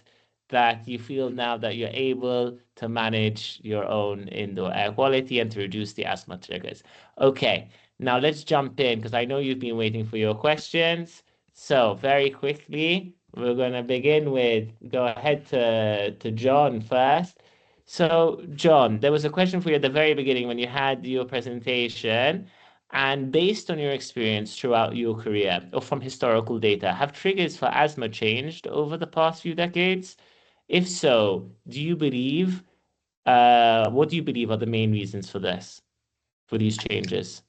that you feel now that you're able to manage your own indoor air quality and to reduce the asthma triggers. Okay, now let's jump in because I know you've been waiting for your questions. So very quickly, we're going to begin with, go ahead to John first. So John, there was a question for you at the very beginning when you had your presentation. And based on your experience throughout your career or from historical data, have triggers for asthma changed over the past few decades? If so, do you believe, what do you believe are the main reasons for this, for these changes?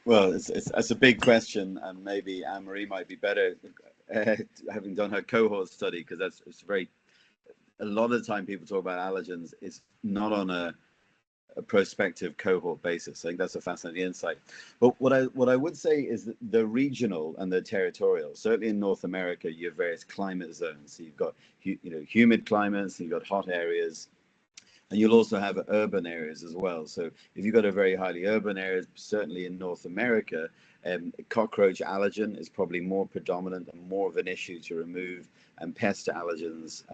Well, it's a big question, and maybe Anne-Marie might be better having done her cohort study, because it's a lot of the time people talk about allergens, it's not on a prospective cohort basis. I think that's a fascinating insight. But what I would say is that the regional and the territorial, certainly in North America, you have various climate zones. So you've got humid climates, and you've got hot areas, and you'll also have urban areas as well. So if you've got a very highly urban area, certainly in North America, cockroach allergen is probably more predominant and more of an issue to remove, and pest allergens,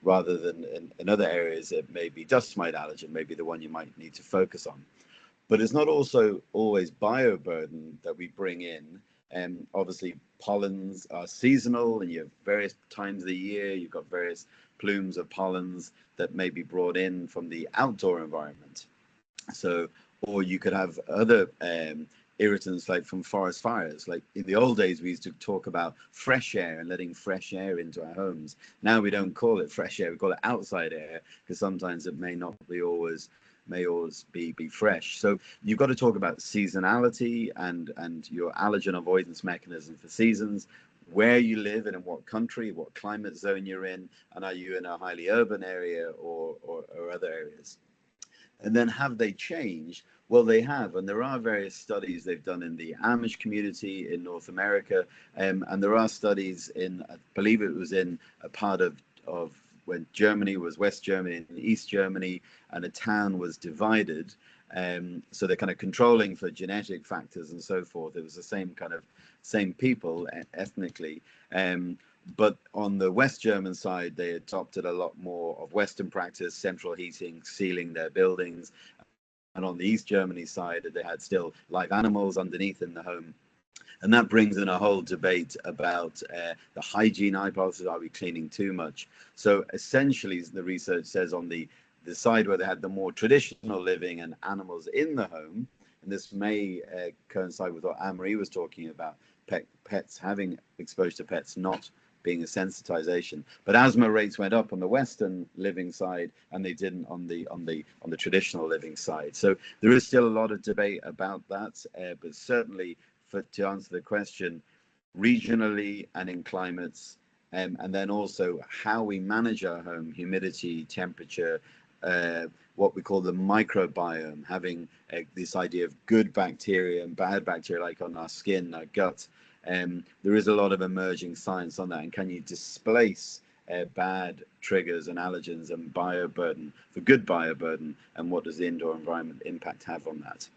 rather than in other areas it may be dust mite allergen, maybe the one you might need to focus on. But it's not also always bioburden that we bring in. Obviously pollens are seasonal, and you have various times of the year, you've got various plumes of pollens that may be brought in from the outdoor environment. So, or you could have other irritants like from forest fires. Like in the old days, we used to talk about fresh air and letting fresh air into our homes. Now we don't call it fresh air, we call it outside air, because sometimes it may not be always be fresh. So you've got to talk about seasonality and your allergen avoidance mechanism for seasons, where you live and in what country, what climate zone you're in, and are you in a highly urban area or other areas. And then have they changed? Well, they have, and there are various studies they've done in the Amish community in North America, and there are studies in, I believe it was in a part of when Germany was West Germany and East Germany, and a town was divided. So they're kind of controlling for genetic factors and so forth. It was the same people ethnically. But on the West German side, they adopted a lot more of Western practice, central heating, sealing their buildings. And on the East Germany side, they had still live animals underneath in the home. And that brings in a whole debate about the hygiene hypothesis. Are we cleaning too much? So essentially, the research says on the side where they had the more traditional living and animals in the home, and this may coincide with what Anne-Marie was talking about, pets having exposure to pets not being a sensitization, but asthma rates went up on the Western living side, and they didn't on the traditional living side. So there is still a lot of debate about that, but certainly to answer the question, regionally and in climates, and then also how we manage our home, humidity, temperature, what we call the microbiome, having this idea of good bacteria and bad bacteria, like on our skin, our gut. There is a lot of emerging science on that, and can you displace bad triggers and allergens and bioburden for good bioburden, and what does the indoor environment impact have on that?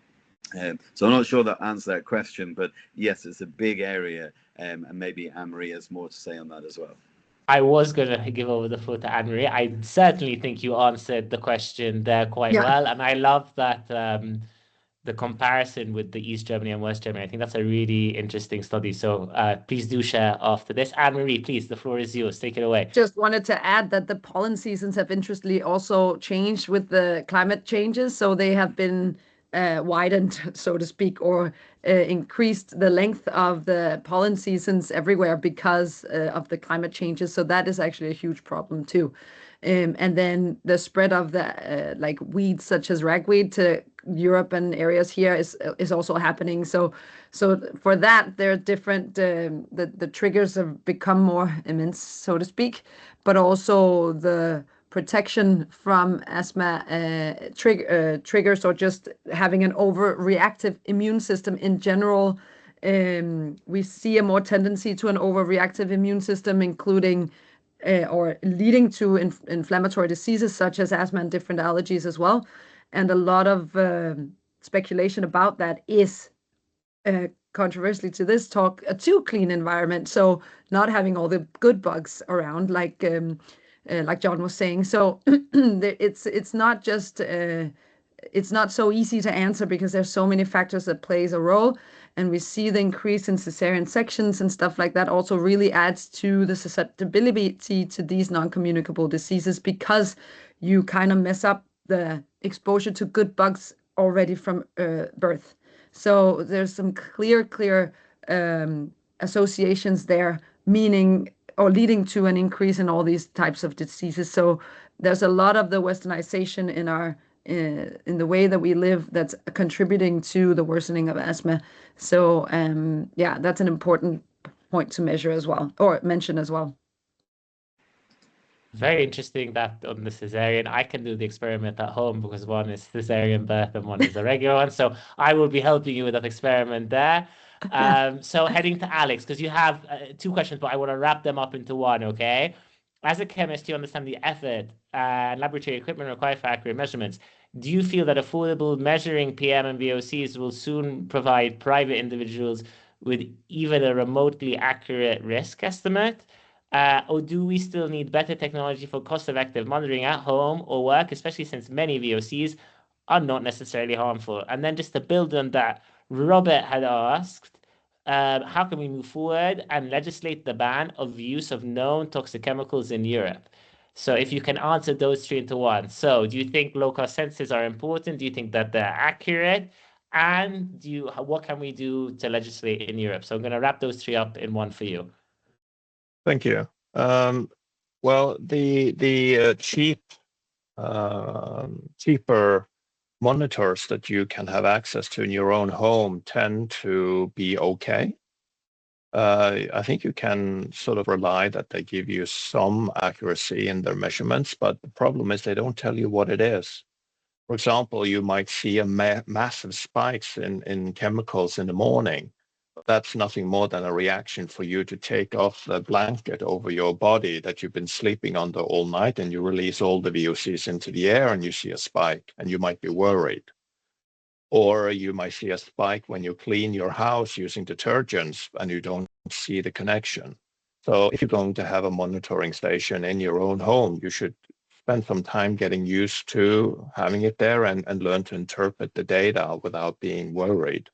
So I'm not sure that answers that question, but yes, it's a big area, and maybe Anne-Marie has more to say on that as well. I was going to give over the floor to Anne-Marie. I certainly think you answered the question there quite well. And I love that the comparison with the East Germany and West Germany. I think that's a really interesting study. So please do share after this. Anne-Marie, please, the floor is yours. Take it away. Just wanted to add that the pollen seasons have interestingly also changed with the climate changes. So they have been widened, so to speak, or increased the length of the pollen seasons everywhere because of the climate changes. So that is actually a huge problem too. And then the spread of the like weeds such as ragweed to Europe and areas here is also happening. So for that, there are different the triggers have become more immense, so to speak, but also the protection from asthma triggers or just having an overreactive immune system in general. We see a more tendency to an overreactive immune system, including or leading to inflammatory diseases such as asthma and different allergies as well. And a lot of speculation about that is controversially to this talk, a too clean environment. So not having all the good bugs around, like John was saying. So it's not just it's not so easy to answer because there's so many factors that plays a role. And we see the increase in cesarean sections and stuff like that also really adds to the susceptibility to these non-communicable diseases because you kind of mess up the exposure to good bugs already from birth. So there's some clear associations there, meaning or leading to an increase in all these types of diseases. So there's a lot of the westernization in our in the way that we live that's contributing to the worsening of asthma. So yeah, that's an important point to measure as well, or mention as well. Very interesting that on the cesarean, I can do the experiment at home because one is cesarean birth and one is a regular one. So I will be helping you with that experiment there. So heading to Alex, because you have two questions, but I want to wrap them up into one, okay? As a chemist, you understand the effort and laboratory equipment required for accurate measurements. Do you feel that affordable measuring PM and VOCs will soon provide private individuals with even a remotely accurate risk estimate? Or do we still need better technology for cost-effective monitoring at home or work, especially since many VOCs are not necessarily harmful? And then just to build on that, Robert had asked, how can we move forward and legislate the ban of use of known toxic chemicals in Europe? So if you can answer those three into one. So do you think low-cost sensors are important? Do you think that they're accurate? And what can we do to legislate in Europe? So I'm going to wrap those three up in one for you. Thank you. Well, the cheaper monitors that you can have access to in your own home tend to be okay. I think you can sort of rely that they give you some accuracy in their measurements, but the problem is they don't tell you what it is. For example, you might see a massive spikes in chemicals in the morning. That's nothing more than a reaction for you to take off the blanket over your body that you've been sleeping under all night, and you release all the VOCs into the air and you see a spike and you might be worried. Or you might see a spike when you clean your house using detergents and you don't see the connection. So if you're going to have a monitoring station in your own home, you should spend some time getting used to having it there and learn to interpret the data without being worried.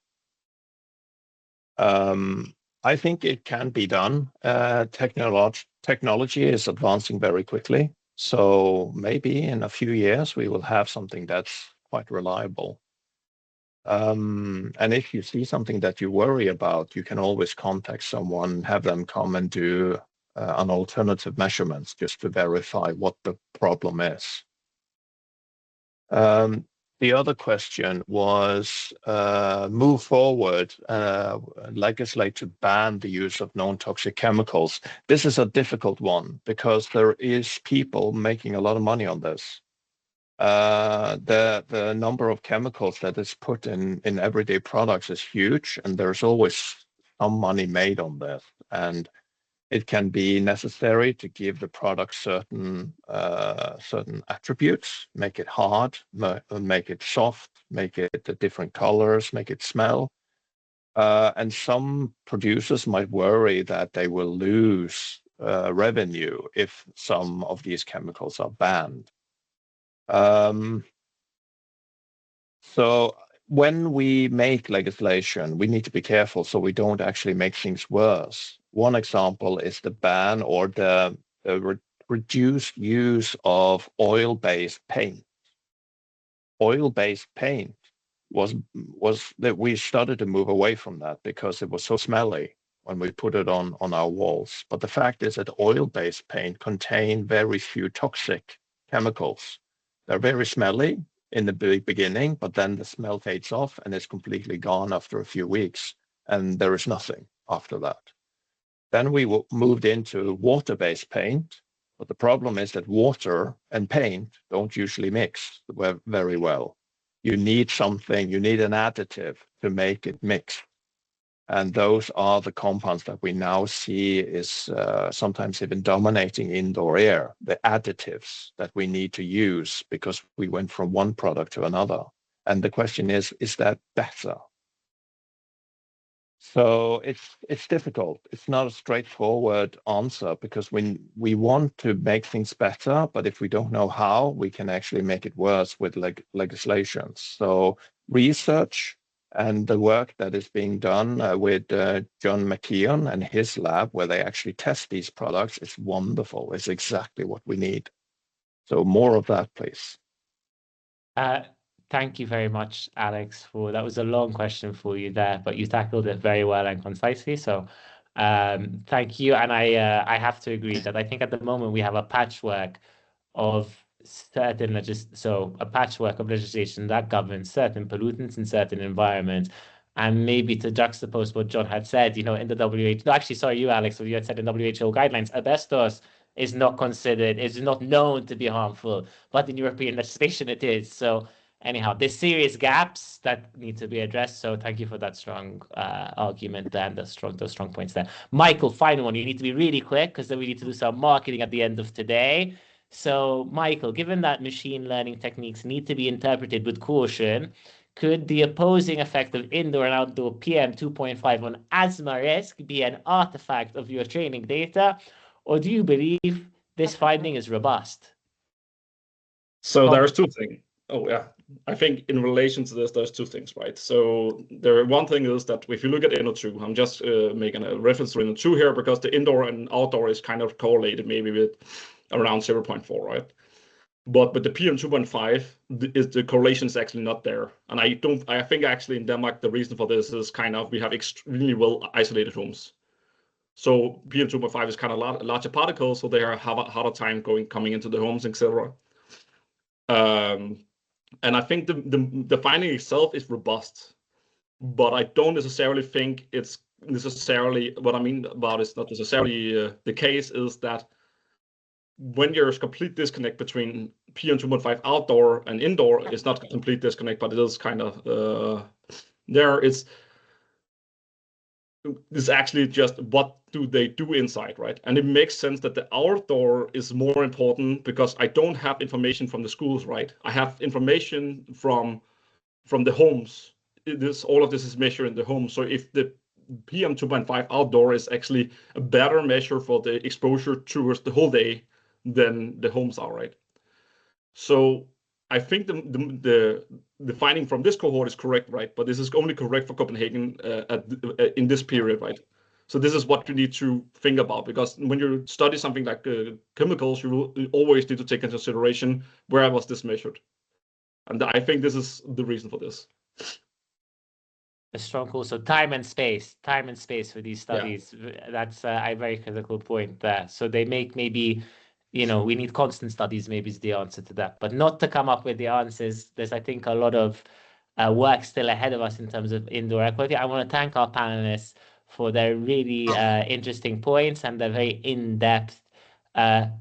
I think it can be done. Technology is advancing very quickly. So maybe in a few years, we will have something that's quite reliable. And if you see something that you worry about, you can always contact someone, have them come and do an alternative measurements just to verify what the problem is. The other question was move forward, legislate to ban the use of known toxic chemicals. This is a difficult one because there is people making a lot of money on this. The number of chemicals that is put in everyday products is huge, and there's always some money made on this. And it can be necessary to give the product certain attributes, make it hard, make it soft, make it different colors, make it smell. And some producers might worry that they will lose revenue if some of these chemicals are banned. So when we make legislation, we need to be careful so we don't actually make things worse. One example is the ban or the reduced use of oil-based paint. Oil-based paint was that we started to move away from that because it was so smelly when we put it on our walls. But the fact is that oil-based paint contain very few toxic chemicals. They're very smelly in the beginning, but then the smell fades off and it's completely gone after a few weeks, and there is nothing after that. Then we moved into water-based paint, but the problem is that water and paint don't usually mix very well. You need something, you need an additive to make it mix. And those are the compounds that we now see is sometimes even dominating indoor air, the additives that we need to use because we went from one product to another. And the question is that better? So it's difficult. It's not a straightforward answer because we want to make things better, but if we don't know how, we can actually make it worse with legislation. So research and the work that is being done with John McKeon and his lab, where they actually test these products, is wonderful. It's exactly what we need. So more of that, please. Thank you very much, Alex, that was a long question for you there, but you tackled it very well and concisely. So thank you. And I have to agree that I think at the moment we have a patchwork of a patchwork of legislation that governs certain pollutants in certain environments. And maybe to juxtapose what John had said, in the WHO, no, actually, sorry, you, Alex, what you had said in WHO guidelines, asbestos is not known to be harmful, but in European legislation it is. So anyhow, there's serious gaps that need to be addressed. So thank you for that strong argument there and those strong points there. Michael, final one. You need to be really quick because then we need to do some marketing at the end of today. So Michael, given that machine learning techniques need to be interpreted with caution, could the opposing effect of indoor and outdoor PM 2.5 on asthma risk be an artifact of your training data, or do you believe this finding is robust? So there's two things. Oh yeah, I think in relation to this, there's two things, right? So one thing is that if you look at NO2, I'm just making a reference to NO2 here because the indoor and outdoor is kind of correlated maybe with around 0.4, right? But with the PM 2.5, the correlation is actually not there. And I think actually in Denmark, the reason for this is we have extremely well isolated homes. So PM 2.5 is kind of larger particles, so they have a harder time coming into the homes, etc. And I think the finding itself is robust, but I don't necessarily think it's necessarily what I mean about it's not necessarily the case is that when there's complete disconnect between PM 2.5 outdoor and indoor, it's not a complete disconnect, but it is kind of it's actually just what do they do inside, right? And it makes sense that the outdoor is more important because I don't have information from the schools, right? I have information from the homes. All of this is measured in the home. So if the PM 2.5 outdoor is actually a better measure for the exposure towards the whole day than the homes are, right? So I think the finding from this cohort is correct, right? But this is only correct for Copenhagen in this period, right? So this is what you need to think about, because when you study something like chemicals, you always need to take into consideration where was this measured, and I think this is the reason for this. A strong call. So time and space for these studies. Yeah. That's a very critical point there. So they make maybe, we need constant studies maybe is the answer to that, but not to come up with the answers. There's, I think, a lot of work still ahead of us in terms of indoor air quality. I want to thank our panelists for their really interesting points and their very in-depth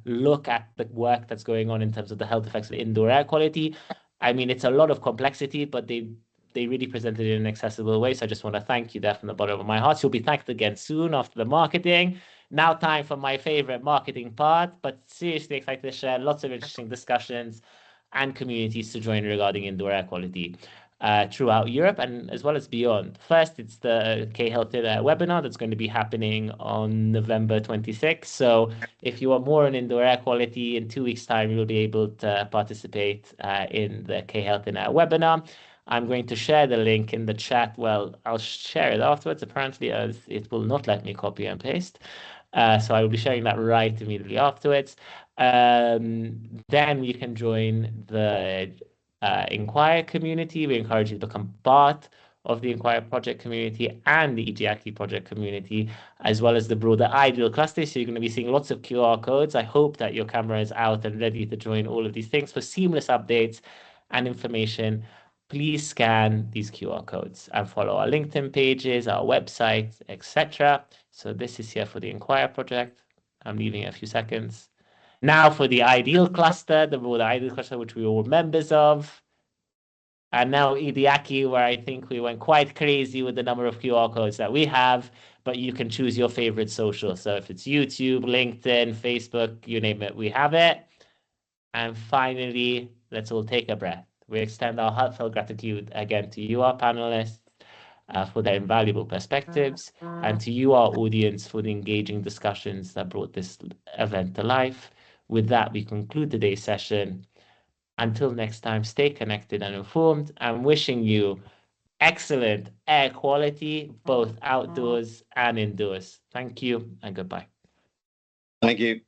look at the work that's going on in terms of the health effects of indoor air quality. I mean, it's a lot of complexity, but they really presented it in an accessible way. So I just want to thank you there from the bottom of my heart. You'll be thanked again soon after the marketing. Now time for my favorite marketing part, but seriously excited to share lots of interesting discussions and communities to join regarding indoor air quality. throughout Europe and as well as beyond. First, it's the K-Health webinar that's going to be happening on November 26th. So if you want more on indoor air quality, in 2 weeks' time, you'll be able to participate in the K-Health webinar. I'm going to share the link in the chat. Well, I'll share it afterwards, apparently, as it will not let me copy and paste. So I will be sharing that right immediately afterwards. Then you can join the INQUIRE community. We encourage you to become part of the INQUIRE project community and the EDIAQI project community, as well as the broader IDEAL cluster. So you're going to be seeing lots of QR codes. I hope that your camera is out and ready to join all of these things. For seamless updates and information, please scan these QR codes and follow our LinkedIn pages, our website, etc. So this is here for the INQUIRE project. I'm leaving a few seconds. Now for the IDEAL cluster, the broader IDEAL cluster, which we're all members of. And now EDIAQI, where I think we went quite crazy with the number of QR codes that we have, but you can choose your favorite social. So if it's YouTube, LinkedIn, Facebook, you name it, we have it. And finally, let's all take a breath. We extend our heartfelt gratitude again to you, our panelists, for their invaluable perspectives, and to you, our audience, for the engaging discussions that brought this event to life. With that, we conclude today's session. Until next time, stay connected and informed. I'm wishing you excellent air quality, both outdoors and indoors. Thank you and goodbye. Thank you.